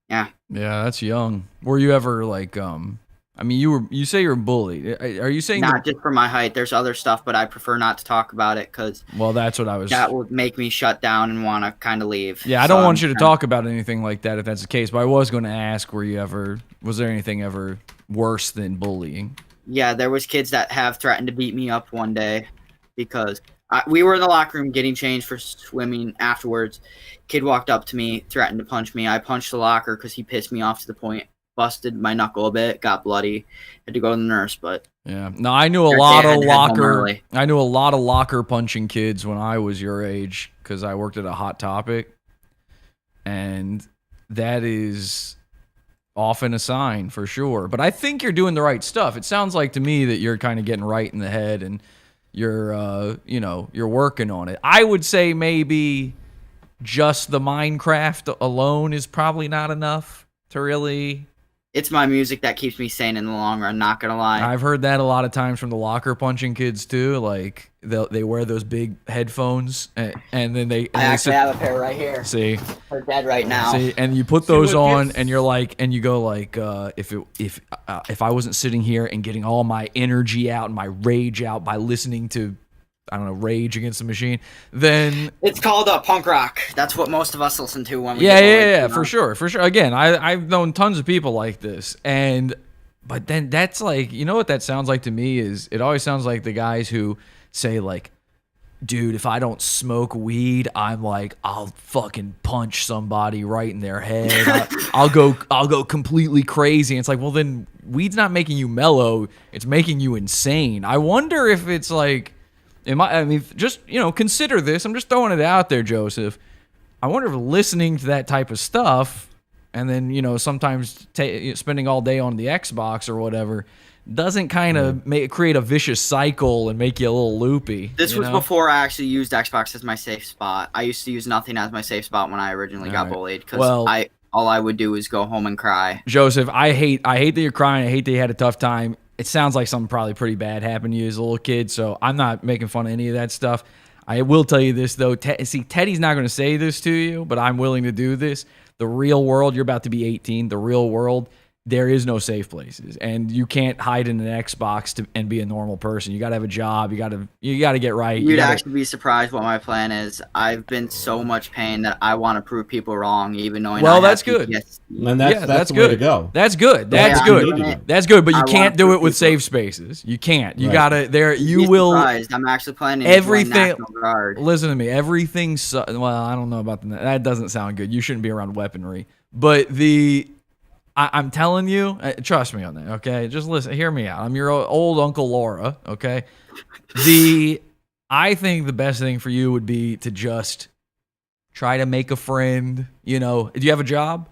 yeah. Yeah, that's young. Were you ever like I mean, you say you're bullied. Are you saying Not just for my height. There's other stuff, but I prefer not to talk about it because well, that's what I was that would make me shut down and want to kind of leave. Yeah, I So don't want I'm you to kinda- talk about anything like that if that's the case, but I was going to ask was there anything ever worse than bullying? Yeah, there was kids that have threatened to beat me up one day because we were in the locker room getting changed for swimming afterwards. Kid walked up to me, threatened to punch me. I punched the locker because he pissed me off to the point, busted my knuckle a bit, got bloody, had to go to the nurse, but Yeah. No, I knew a Their lot dad of had them locker early. I knew a lot of locker punching kids when I was your age cuz I worked at a Hot Topic. And that is often a sign for sure. But I think you're doing the right stuff. It sounds like to me that you're kind of getting right in the head and you're you're working on it. I would say maybe just the Minecraft alone is probably not enough to really it's my music that keeps me sane in the long run. Not gonna lie. I've heard that a lot of times from the locker punching kids too. Like they wear those big headphones and then they. I actually have a pair right here. See, they're dead right now. See, and you put those on, and you're like, and you go like, if I wasn't sitting here and getting all my energy out and my rage out by listening to, I don't know, Rage Against the Machine, then it's called punk rock. That's what most of us listen to when we for sure. Again, I've known tons of people like this, but then that's like, you know what that sounds like to me is it always sounds like the guys who say like, dude, if I don't smoke weed, I'm like, I'll fucking punch somebody right in their head. I'll go completely crazy. And it's like, well, then weed's not making you mellow; it's making you insane. I wonder if it's like. I mean, just, consider this. I'm just throwing it out there, Joseph. I wonder if listening to that type of stuff and then, sometimes spending all day on the Xbox or whatever doesn't kind of create a vicious cycle and make you a little loopy. This was before I actually used Xbox as my safe spot. I used to use nothing as my safe spot when I originally got bullied because all I would do is go home and cry. Joseph, I hate that you're crying. I hate that you had a tough time. It sounds like something probably pretty bad happened to you as a little kid, so I'm not making fun of any of that stuff. I will tell you this, though. Teddy's not going to say this to you, but I'm willing to do this. The real world, you're about to be 18, the real world, there is no safe places, and you can't hide in an Xbox and be a normal person. You got to have a job. You got to get right. You'd actually be surprised what my plan is. I've been so much pain that I want to prove people wrong, even knowing. Well, that's good. And that's the way to go. That's good. That's good. That's good. But you can't do it with safe spaces. You can't. You gotta. You will. Surprised. I'm actually planning everything. National Guard. Listen to me. Everything. Well, I don't know about that. Doesn't sound good. You shouldn't be around weaponry. But I'm telling you, trust me on that, okay? Just listen, hear me out. I'm your old Uncle Laura, okay? I think the best thing for you would be to just try to make a friend, Do you have a job?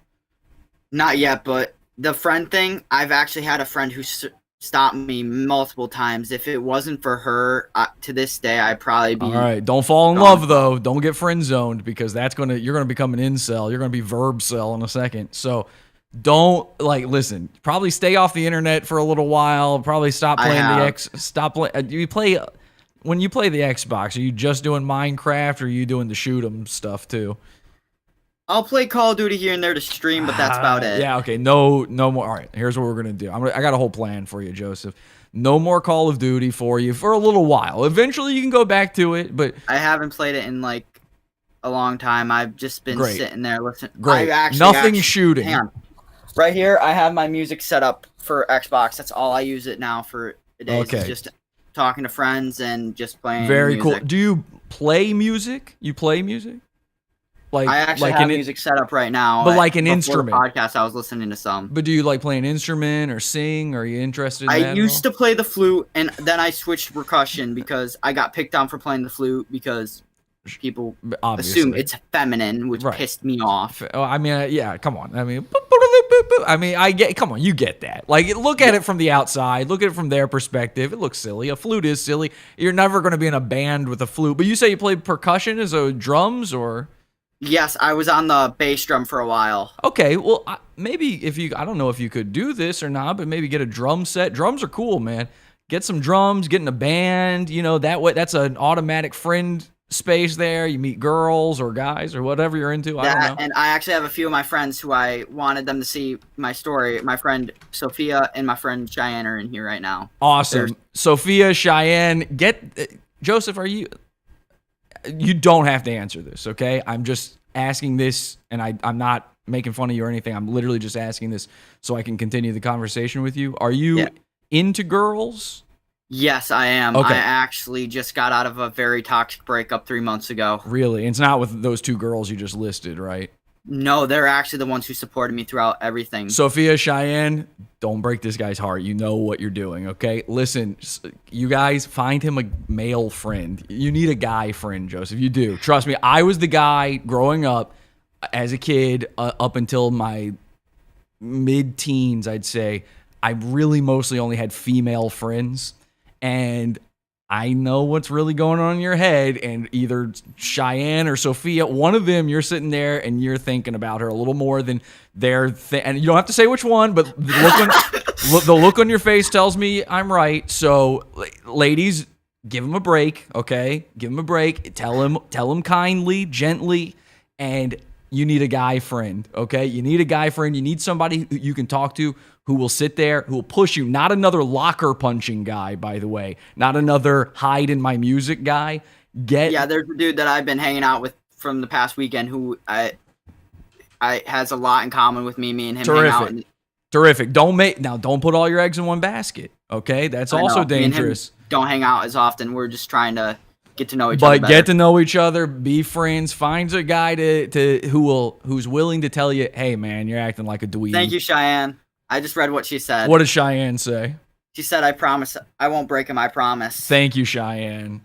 Not yet, but the friend thing, I've actually had a friend who stopped me multiple times. If it wasn't for her, to this day, I'd probably be... All right, don't fall in love, though. Don't get friend-zoned, because you're going to become an incel. You're going to be verb cell in a second, so... Don't listen. Probably stay off the internet for a little while. Probably stop playing when you play the Xbox. Are you just doing Minecraft, or are you doing the shoot 'em stuff too? I'll play Call of Duty here and there to stream, but that's about it. Yeah, okay. No more. All right, here's what we're gonna do. I got a whole plan for you, Joseph. No more Call of Duty for you for a little while. Eventually, you can go back to it, but I haven't played it in a long time. I've just been sitting there listening. Great. Nothing shooting. Hang on. Right here, I have my music set up for Xbox. That's all I use it now for days. Okay. It's just talking to friends and just playing Very music. cool. Do you play music? You play music? I actually have music set up right now. But like an before instrument. The podcast, I was listening to some. But do you like play an instrument or sing? Are you interested in that? I used to play the flute, and then I switched to percussion because I got picked on for playing the flute because people assume it's feminine, which pissed me off. I mean, yeah, come on. I mean, come on, you get that. Look at it from the outside. Look at it from their perspective. It looks silly. A flute is silly. You're never going to be in a band with a flute. But you say you play percussion as drums, or? Yes, I was on the bass drum for a while. Okay, well, maybe I don't know if you could do this or not, but maybe get a drum set. Drums are cool, man. Get some drums, get in a band. That way, that's an automatic friend space there. You meet girls or guys or whatever you're into. I don't know. And I actually have a few of my friends who I wanted them to see my story. My friend Sophia and my friend Cheyenne are in here right now. Awesome. Sophia, Cheyenne, Joseph, you don't have to answer this, okay? I'm just asking this, and I'm not making fun of you or anything. I'm literally just asking this so I can continue the conversation with you. Are you into girls? Yes, I am. Okay. I actually just got out of a very toxic breakup 3 months ago. Really? It's not with those two girls you just listed, right? No, they're actually the ones who supported me throughout everything. Sophia, Cheyenne, don't break this guy's heart. You know what you're doing, okay? Listen, you guys, find him a male friend. You need a guy friend, Joseph. You do. Trust me, I was the guy growing up as a kid up until my mid-teens, I'd say. I really mostly only had female friends. And I know what's really going on in your head, and either Cheyenne or Sophia, one of them, you're sitting there and you're thinking about her a little more than and you don't have to say which one, but the look on your face tells me I'm right. So, ladies, give him a break, okay? Give him a break. Tell him kindly, gently, and you need a guy friend, okay? You need a guy friend. You need somebody who you can talk to, who will sit there, who will push you. Not another locker punching guy, by the way. Not another hide in my music guy. Yeah, there's a dude that I've been hanging out with from the past weekend who I has a lot in common with me. Me and him hang out. Terrific. Don't put all your eggs in one basket, okay? That's also dangerous. Don't hang out as often. We're just trying to get to know each other. But get to know each other, be friends, find a guy who's willing to tell you, hey man, you're acting like a dweeb. Thank you, Cheyenne. I just read what she said. What did Cheyenne say? She said, I promise I won't break him, I promise. Thank you, Cheyenne.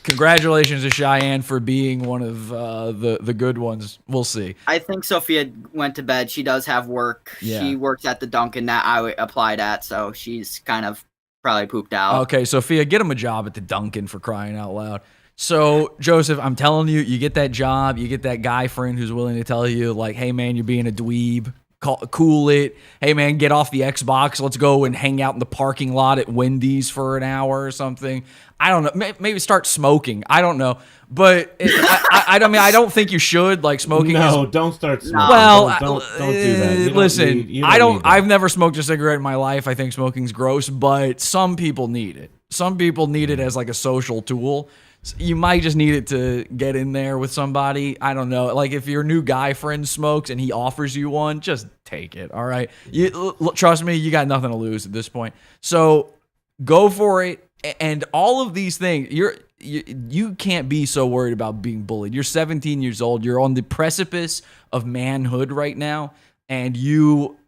Congratulations to Cheyenne for being one of the good ones. We'll see. I think Sophia went to bed. She does have work. Yeah. She works at the Dunkin' that I applied at, so she's kind of probably pooped out. Okay, Sophia, get him a job at the Dunkin', for crying out loud. So, Joseph, I'm telling you, you get that job, you get that guy friend who's willing to tell you, like, hey, man, you're being a dweeb. Cool it. Hey, man, get off the Xbox. Let's go and hang out in the parking lot at Wendy's for an hour or something. I don't know. Maybe start smoking. I don't know. But I mean, I don't think you should. Like, smoking don't start smoking. Well, don't do that. Listen, I've never smoked a cigarette in my life. I think smoking's gross, but some people need it. Some people need it as like a social tool. You might just need it to get in there with somebody. I don't know. Like, if your new guy friend smokes and he offers you one, just take it. All right. Trust me, you got nothing to lose at this point. So go for it. And all of these things, you can't be so worried about being bullied. You're 17 years old. You're on the precipice of manhood right now, and you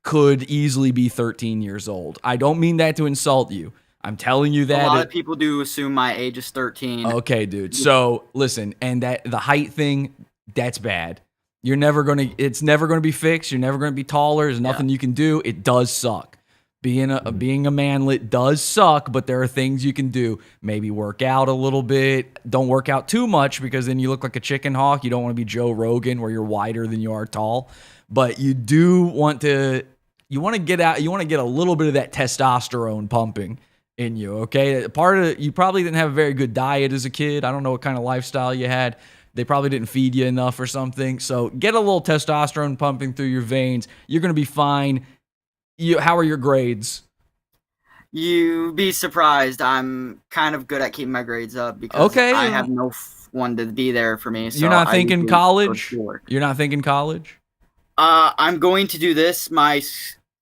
could easily be 13 years old. I don't mean that to insult you. I'm telling you that. A lot of people do assume my age is 13. Okay, dude. So listen, and that the height thing, that's bad. It's never gonna be fixed. You're never gonna be taller. There's nothing you can do. It does suck. Being a manlet does suck, but there are things you can do. Maybe work out a little bit. Don't work out too much because then you look like a chicken hawk. You don't want to be Joe Rogan where you're wider than you are tall. But you do want to. You want to get out. You want to get a little bit of that testosterone pumping in you, okay? Part of it, you probably didn't have a very good diet as a kid. I don't know what kind of lifestyle you had. They probably didn't feed you enough or something. So get a little testosterone pumping through your veins. You're going to be fine. How are your grades? You'd be surprised. I'm kind of good at keeping my grades up because I have no one to be there for me. So you're not thinking college? You're not thinking college? I'm going to do this. My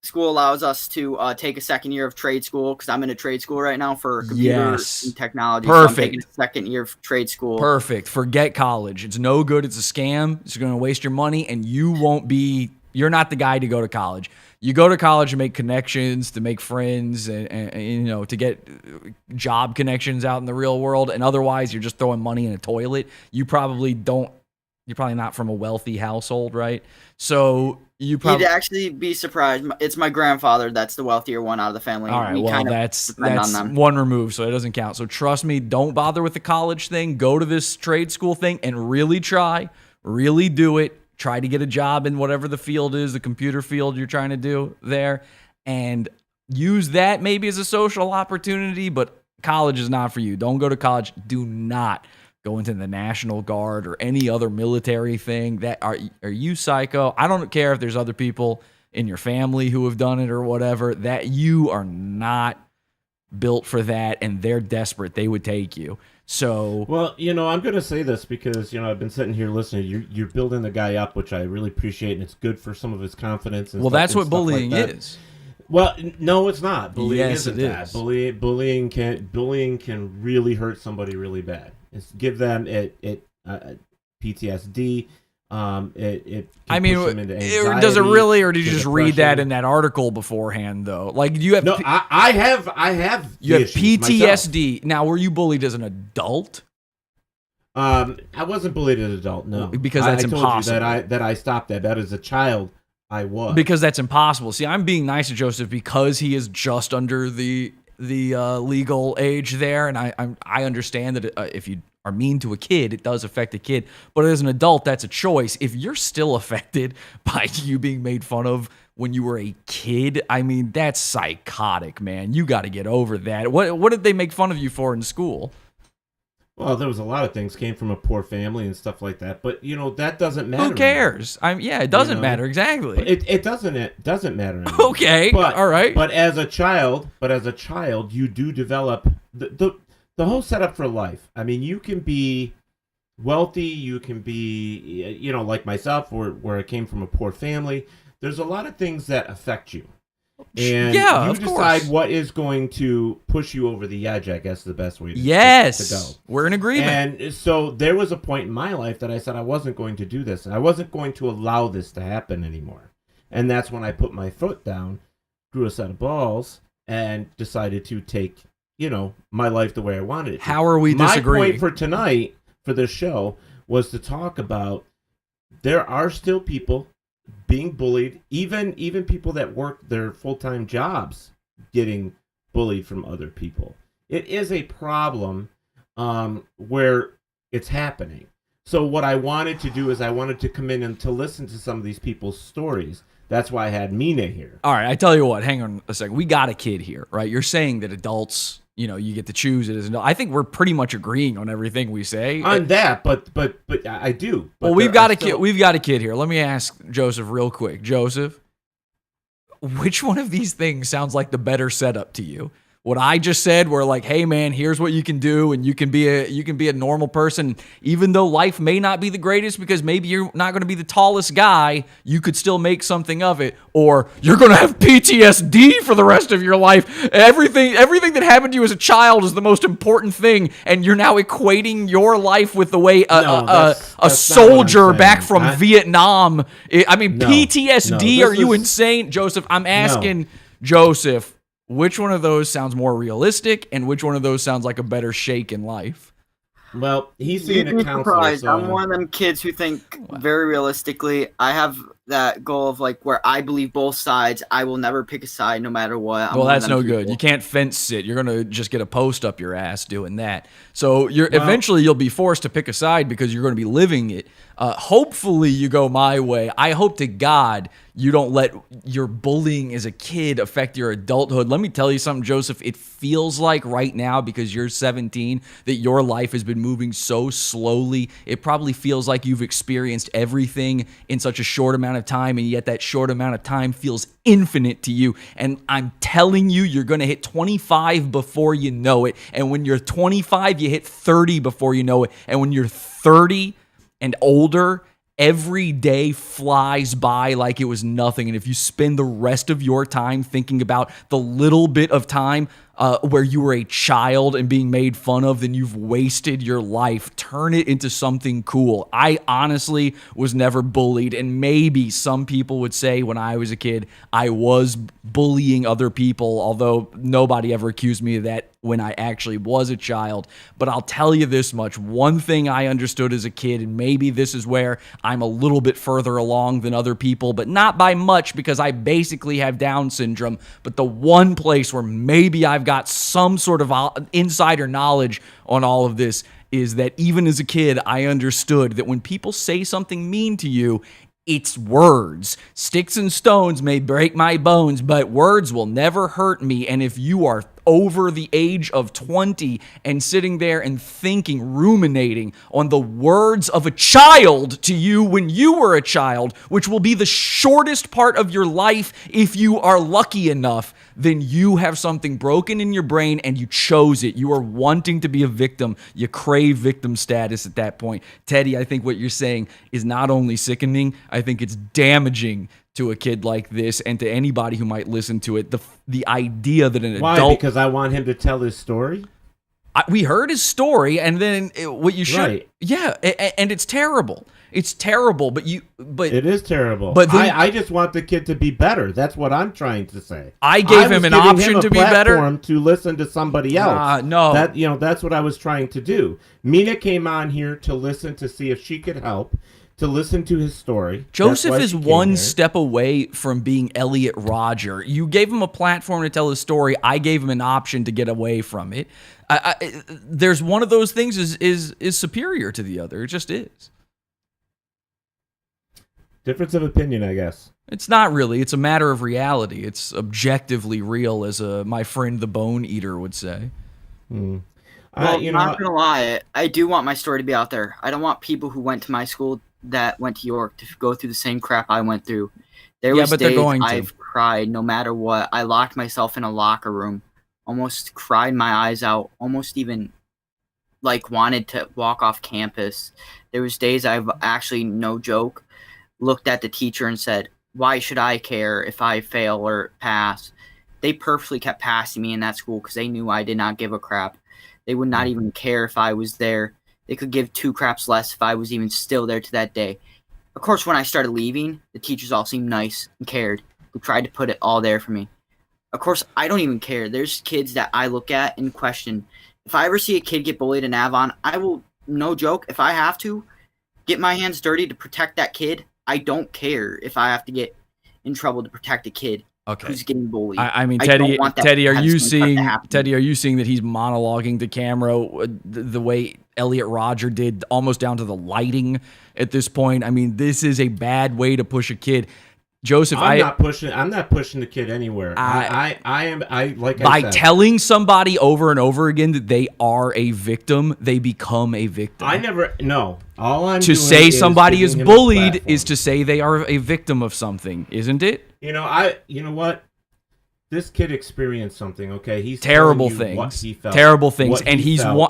school allows us to take a second year of trade school because I'm in a trade school right now for computer and technology. Perfect. So I'm taking a second year of trade school. Perfect. Forget college. It's no good. It's a scam. It's going to waste your money, and you're not the guy to go to college. You go to college to make connections, to make friends, and to get job connections out in the real world. And otherwise, you're just throwing money in a toilet. You're probably not from a wealthy household, right? So you'd actually be surprised. It's my grandfather that's the wealthier one out of the family. All right, well, that's one remove, so it doesn't count. So trust me, don't bother with the college thing. Go to this trade school thing and really do it. Try to get a job in whatever the field is, the computer field you're trying to do there, and use that maybe as a social opportunity, but college is not for you. Don't go to college. Do not go into the National Guard or any other military thing. Are you psycho? I don't care if there's other people in your family who have done it or whatever, that you are not built for that, and they're desperate. They would take you. So, well, I'm going to say this because, I've been sitting here listening. You're building the guy up, which I really appreciate, and it's good for some of his confidence. And that's what bullying is. Well, no, it's not. Bullying yes, isn't it that. is. Bullying can really hurt somebody really bad. It's give them PTSD. It can push them into anxiety, does it really, or did you just depression. read that in that article beforehand though? Like, you have I have you have PTSD. Myself. Now, were you bullied as an adult? I wasn't bullied as an adult, no. Because that's impossible. That I stopped that. That as a child, I was. Because that's impossible. See, I'm being nice to Joseph because he is just under the the legal age there, and I understand that if you are mean to a kid, it does affect a kid. But as an adult, that's a choice. If you're still affected by you being made fun of when you were a kid, I mean, that's psychotic, man. You got to get over that. What did they make fun of you for in school? Well, there was a lot of things. Came from a poor family and stuff like that. But that doesn't matter. Who cares? It doesn't matter exactly. It doesn't matter anymore. Okay, but, all right. But as a child, you do develop the whole setup for life. I mean, you can be wealthy. You can be, like myself, where I came from a poor family. There's a lot of things that affect you. And you decide what is going to push you over the edge, I guess is the best way to go. We're in agreement. And so there was a point in my life that I said I wasn't going to do this. I wasn't going to allow this to happen anymore. And that's when I put my foot down, grew a set of balls, and decided to take, my life the way I wanted it to. How are we disagreeing? My point for tonight, for this show, was to talk about there are still people being bullied, even people that work their full-time jobs getting bullied from other people. It is a problem where it's happening. So what I wanted to do is I wanted to come in and to listen to some of these people's stories. That's why I had Mina here. All right, I tell you what, hang on a second. We got a kid here, right? You're saying that adults, you get to choose it as an adult. I think we're pretty much agreeing on everything we say. On that, but I do. But well, we've got a kid. We've got a kid here. Let me ask Joseph real quick. Joseph, which one of these things sounds like the better setup to you? What I just said, where like, hey man, here's what you can do, and you can be a normal person, even though life may not be the greatest, because maybe you're not going to be the tallest guy, you could still make something of it, or you're going to have PTSD for the rest of your life. Everything that happened to you as a child is the most important thing, and you're now equating your life with the way a soldier back from Vietnam. PTSD? Are you insane, Joseph? I'm asking Joseph. Which one of those sounds more realistic, and which one of those sounds like a better shake in life? Well, he's seeing a counselor. So... I'm one of them kids who think very realistically. I have that goal of like where I believe both sides. I will never pick a side no matter what. Well, that's no good. You can't fence sit. You're going to just get a post up your ass doing that. So eventually you'll be forced to pick a side because you're going to be living it. Hopefully you go my way. I hope to God you don't let your bullying as a kid affect your adulthood. Let me tell you something, Joseph. It feels like right now, because you're 17, that your life has been moving so slowly. It probably feels like you've experienced everything in such a short amount of time, and yet that short amount of time feels infinite to you. And I'm telling you, you're going to hit 25 before you know it. And when you're 25, you hit 30 before you know it. And when you're 30 and older, every day flies by like it was nothing. And if you spend the rest of your time thinking about the little bit of time where you were a child and being made fun of, then you've wasted your life. Turn it into something cool. I honestly was never bullied, and maybe some people would say when I was a kid, I was bullying other people, although nobody ever accused me of that when I actually was a child. But I'll tell you this much. One thing I understood as a kid, and maybe this is where I'm a little bit further along than other people, but not by much, because I basically have Down syndrome. But the one place where maybe I've got some sort of insider knowledge on all of this is that even as a kid, I understood that when people say something mean to you, it's words. Sticks and stones may break my bones, but words will never hurt me. And if you are over the age of 20 and sitting there and thinking, ruminating on the words of a child to you when you were a child, which will be the shortest part of your life if you are lucky enough, then you have something broken in your brain and you chose it. You are wanting to be a victim. You crave victim status at that point. Teddy, I think what you're saying is not only sickening, I think it's damaging to a kid like this and to anybody who might listen to it. The idea that an adult... Why? Because I want him to tell his story? We heard his story, and then what you should... Right. Yeah, and it's terrible. It's terrible, but it is terrible. But then, I just want the kid to be better. That's what I'm trying to say. I gave him an option to be better. To listen to somebody else. No, that's what I was trying to do. Mina came on here to listen to see if she could help, to listen to his story. Joseph is one here. step away from being Elliot Rodger. You gave him a platform to tell his story. I gave him an option to get away from it. There's one of those things is superior to the other. It just is. Difference of opinion, I guess. It's not really. It's a matter of reality. It's objectively real, as my friend the Bone Eater would say. Well, not gonna lie, I do want my story to be out there. I don't want people who went to my school that went to York to go through the same crap I went through. There was days I've cried no matter what. I locked myself in a locker room, almost cried my eyes out, almost even wanted to walk off campus. There was days I've actually, no joke, looked at the teacher and said, why should I care if I fail or pass? They purposely kept passing me in that school because they knew I did not give a crap. They would not even care if I was there. They could give 2 craps less if I was even still there to that day. Of course, when I started leaving, the teachers all seemed nice and cared. Who tried to put it all there for me. Of course, I don't even care. There's kids that I look at and question. If I ever see a kid get bullied in Avon, I will, no joke, if I have to, get my hands dirty to protect that kid. I don't care if I have to get in trouble to protect a kid who's getting bullied. I mean, Teddy, are you seeing that he's monologuing to camera the way Elliot Rodger did, almost down to the lighting at this point? I mean, this is a bad way to push a kid. Joseph, I'm not pushing the kid anywhere. By telling somebody over and over again that they are a victim, they become a victim. All I'm to say somebody is bullied is to say they are a victim of something, isn't it? You know what? This kid experienced something. Okay, he's terrible things. What he felt, terrible things, and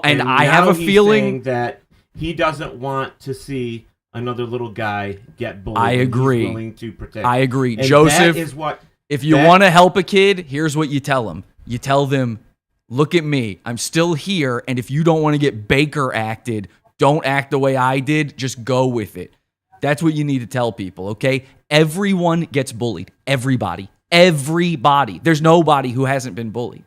and I have a feeling that he doesn't want to see another little guy get bullied. I agree. He's willing to protect. I agree, and Joseph. That is what. If you want to help a kid, here's what you tell them. You tell them, "Look at me. I'm still here, and if you don't want to get Baker acted, don't act the way I did. Just go with it." That's what you need to tell people, okay? Everyone gets bullied. Everybody. There's nobody who hasn't been bullied.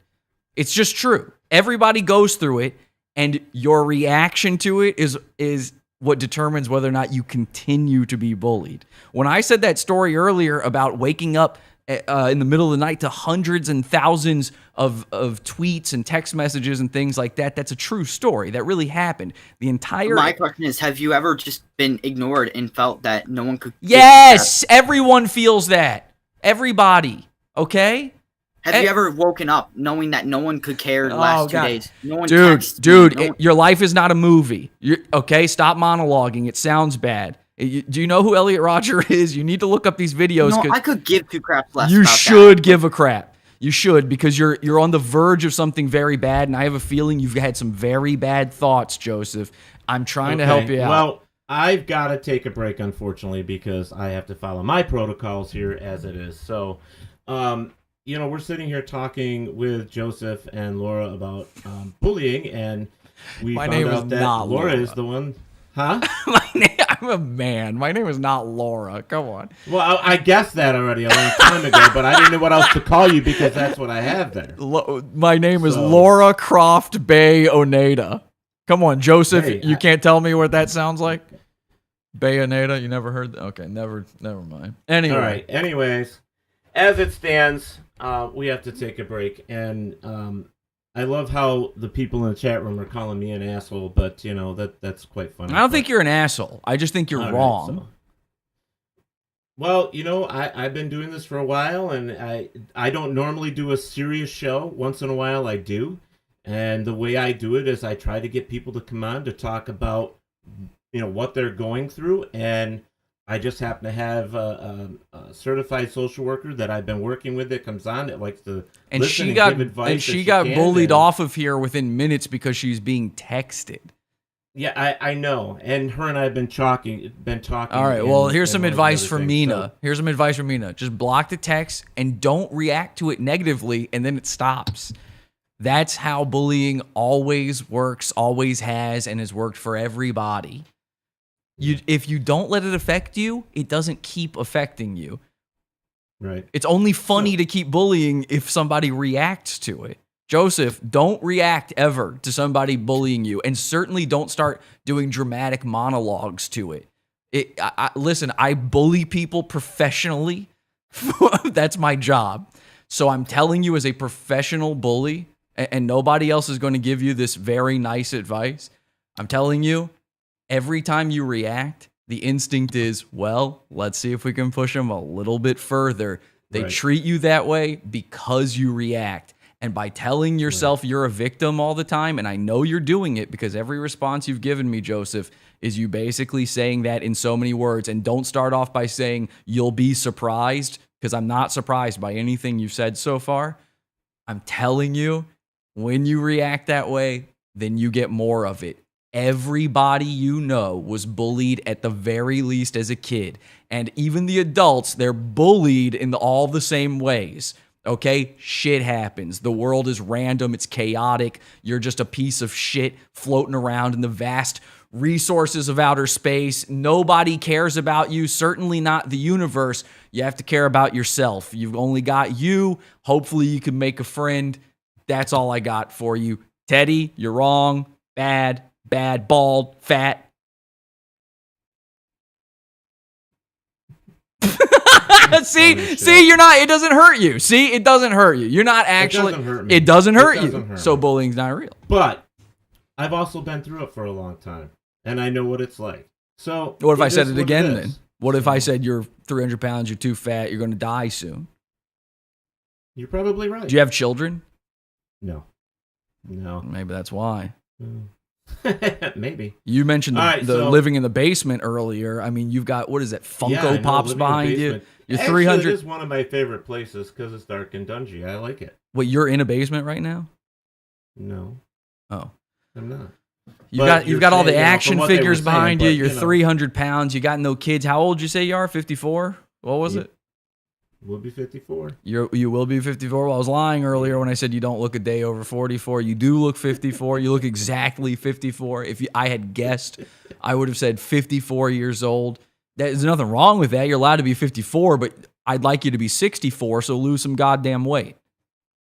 It's just true. Everybody goes through it, and your reaction to it is what determines whether or not you continue to be bullied. When I said that story earlier about waking up in the middle of the night to hundreds and thousands of tweets and text messages and things like that, that's a true story. That really happened. My question is, have you ever just been ignored and felt that no one could... Yes! Everyone feels that. Everybody. Okay? Have you ever woken up knowing that no one could care the last 2 days? No one your life is not a movie. Okay? Stop monologuing. It sounds bad. Do you know who Elliot Rodger is? You need to look up these videos. No, I could give 2 craps less. You should give a crap. You should, because you're on the verge of something very bad, and I have a feeling you've had some very bad thoughts, Joseph. I'm trying to help you out. Well, I've got to take a break, unfortunately, because I have to follow my protocols here as it is. So, we're sitting here talking with Joseph and Laura about bullying, and we found out that Laura is the one. Huh? I'm a man. My name is not Laura. Come on. Well, I guessed that already a long time ago, but I didn't know what else to call you because that's what I have there. My name is Laura Croft Bay Oneida. Come on, Joseph. Hey, you can't tell me what that sounds like? Bayonetta? You never heard that? Okay, never mind. Anyway. All right. Anyways, as it stands, we have to take a break. And I love how the people in the chat room are calling me an asshole, but, that's quite funny. I don't think you're an asshole. I just think you're wrong. Right, well, I've been doing this for a while, and I don't normally do a serious show. Once in a while, I do. And the way I do it is I try to get people to come on to talk about, what they're going through. And I just happen to have a certified social worker that I've been working with that comes on that likes to listen and give advice. And she got bullied off of here within minutes because she was being texted. Yeah, I know. And her and I have been talking. All right, well, here's some advice from Mina. Here's some advice from Mina. Just block the text and don't react to it negatively, and then it stops. That's how bullying always works, always has, and has worked for everybody. If you don't let it affect you, it doesn't keep affecting you. Right. It's only funny to keep bullying if somebody reacts to it. Joseph, don't react ever to somebody bullying you, and certainly don't start doing dramatic monologues to it. Listen, I bully people professionally. That's my job. So I'm telling you, as a professional bully, and nobody else is going to give you this very nice advice. I'm telling you, every time you react, the instinct is, well, let's see if we can push them a little bit further. They treat you that way because you react. And by telling yourself you're a victim all the time, and I know you're doing it because every response you've given me, Joseph, is you basically saying that in so many words. And don't start off by saying you'll be surprised, because I'm not surprised by anything you've said so far. I'm telling you, when you react that way, then you get more of it. Everybody you know was bullied at the very least as a kid. And even the adults, they're bullied in all the same ways. Okay? Shit happens. The world is random. It's chaotic. You're just a piece of shit floating around in the vast resources of outer space. Nobody cares about you. Certainly not the universe. You have to care about yourself. You've only got you. Hopefully you can make a friend. That's all I got for you. Teddy, you're wrong. Bad, bald, fat. See, you're not, it doesn't hurt you. See, it doesn't hurt you. You're not actually, it doesn't hurt you. So bullying's not real. But I've also been through it for a long time, and I know what it's like. So what if I said it again then? What if I said you're 300 pounds, you're too fat, you're going to die soon? You're probably right. Do you have children? No. Maybe that's why. Maybe. You mentioned the living in the basement earlier. I mean, you've got, what is that, Funko Pops behind you? You're 300. It is one of my favorite places because it's dark and dungy. I like it. Wait, you're in a basement right now? No. Oh. I'm not. You've got all the action figures behind you. You're 300 pounds. You got no kids. How old did you say you are? 54? What was it? We'll be 54. You will be 54. Well, I was lying earlier when I said you don't look a day over 44. You do look 54. You look exactly 54. If I had guessed, I would have said 54 years old. There's nothing wrong with that. You're allowed to be 54, but I'd like you to be 64, so lose some goddamn weight.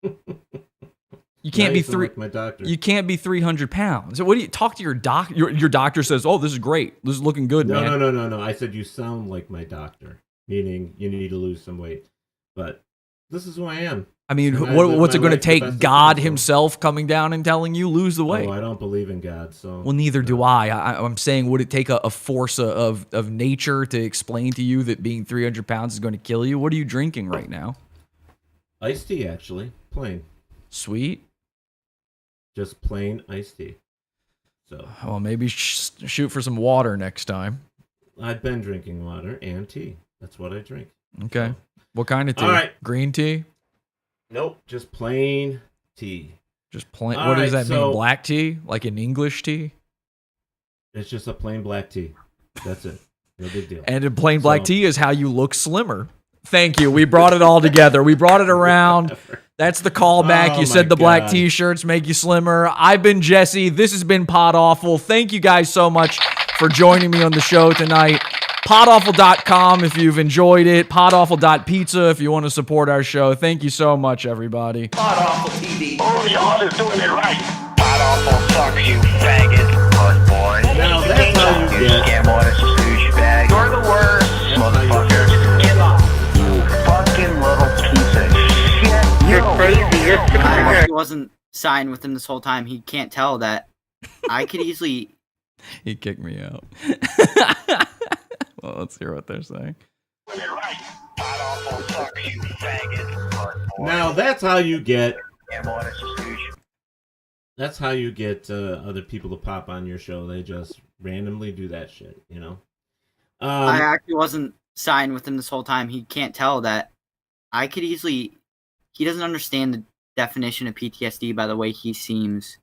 You can't be my doctor. You can't be 300 pounds. So what do you talk to your doctor? Your doctor says, "Oh, this is great. This is looking good, man." No. I said you sound like my doctor, meaning you need to lose some weight. But this is who I am. I mean, what's it going to take? God himself coming down and telling you lose the weight? Oh, I don't believe in God, so. Well, neither do I. I'm saying, would it take a force of nature to explain to you that being 300 pounds is going to kill you? What are you drinking right now? Iced tea, actually, plain. Sweet. Just plain iced tea. So. Well, maybe shoot for some water next time. I've been drinking water and tea. That's what I drink. Okay. So. What kind of tea? All right. Green tea? Nope, just plain tea. Just plain. What does that mean? Black tea? Like an English tea? It's just a plain black tea. That's it. No big deal. And a plain black tea is how you look slimmer. Thank you. We brought it all together. We brought it around. That's the callback. You said the black t-shirts make you slimmer. I've been Jesse. This has been Pod Awful. Thank you guys so much for joining me on the show tonight. Podawful.com if you've enjoyed it. Podawful.pizza if you want to support our show. Thank you so much, everybody. Pod Awful TV. Oh, y'all is doing it right. Pod Awful sucks, you faggot. Puss boy. Now that's how you get. Scam artist, douchebag. You're the worst, motherfucker. Give up. You fucking little piece of shit. You're crazy. I actually wasn't signed with him this whole time. He can't tell that I could easily. He kicked me out. Well, let's hear what they're saying. Now that's how you get. That's how you get other people to pop on your show. They just randomly do that shit, you know. I actually wasn't signed with him this whole time. He can't tell that I could easily. He doesn't understand the definition of PTSD by the way he seems.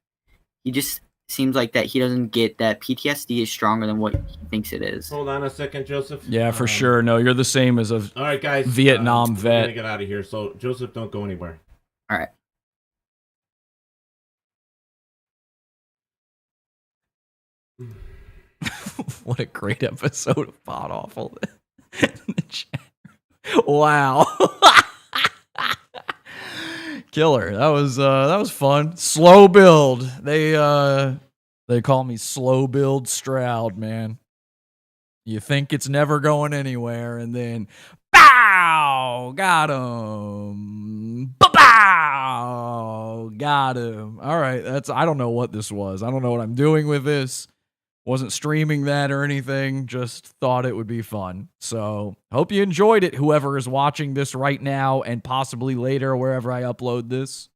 He just seems like that he doesn't get that PTSD is stronger than what he thinks it is. Hold on a second, Joseph. Yeah, for sure. No, you're the same as a all right, guys, Vietnam vet. We're gonna get out of here. So, Joseph, don't go anywhere. All right. What a great episode of Pod Awful. Wow. Killer. That was fun. Slow build. They call me Slow Build Stroud, man. You think it's never going anywhere, and then, bow, got him. Bow, got him. All right, I don't know what this was. I don't know what I'm doing with this. Wasn't streaming that or anything. Just thought it would be fun. So hope you enjoyed it, whoever is watching this right now and possibly later wherever I upload this.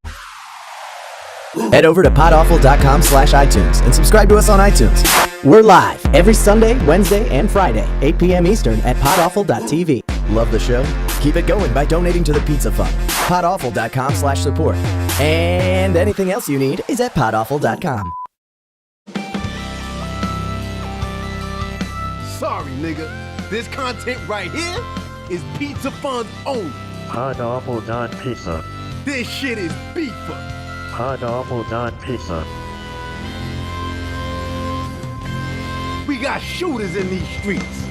Head over to podawful.com/iTunes and subscribe to us on iTunes. We're live every Sunday, Wednesday, and Friday, 8 p.m. Eastern at podawful.tv. Love the show? Keep it going by donating to the Pizza Fund. podawful.com/support. And anything else you need is at podawful.com. Sorry, nigga. This content right here is Pizza Fund's own. Podawful.pizza. This shit is beefer. Podawful.pizza. We got shooters in these streets.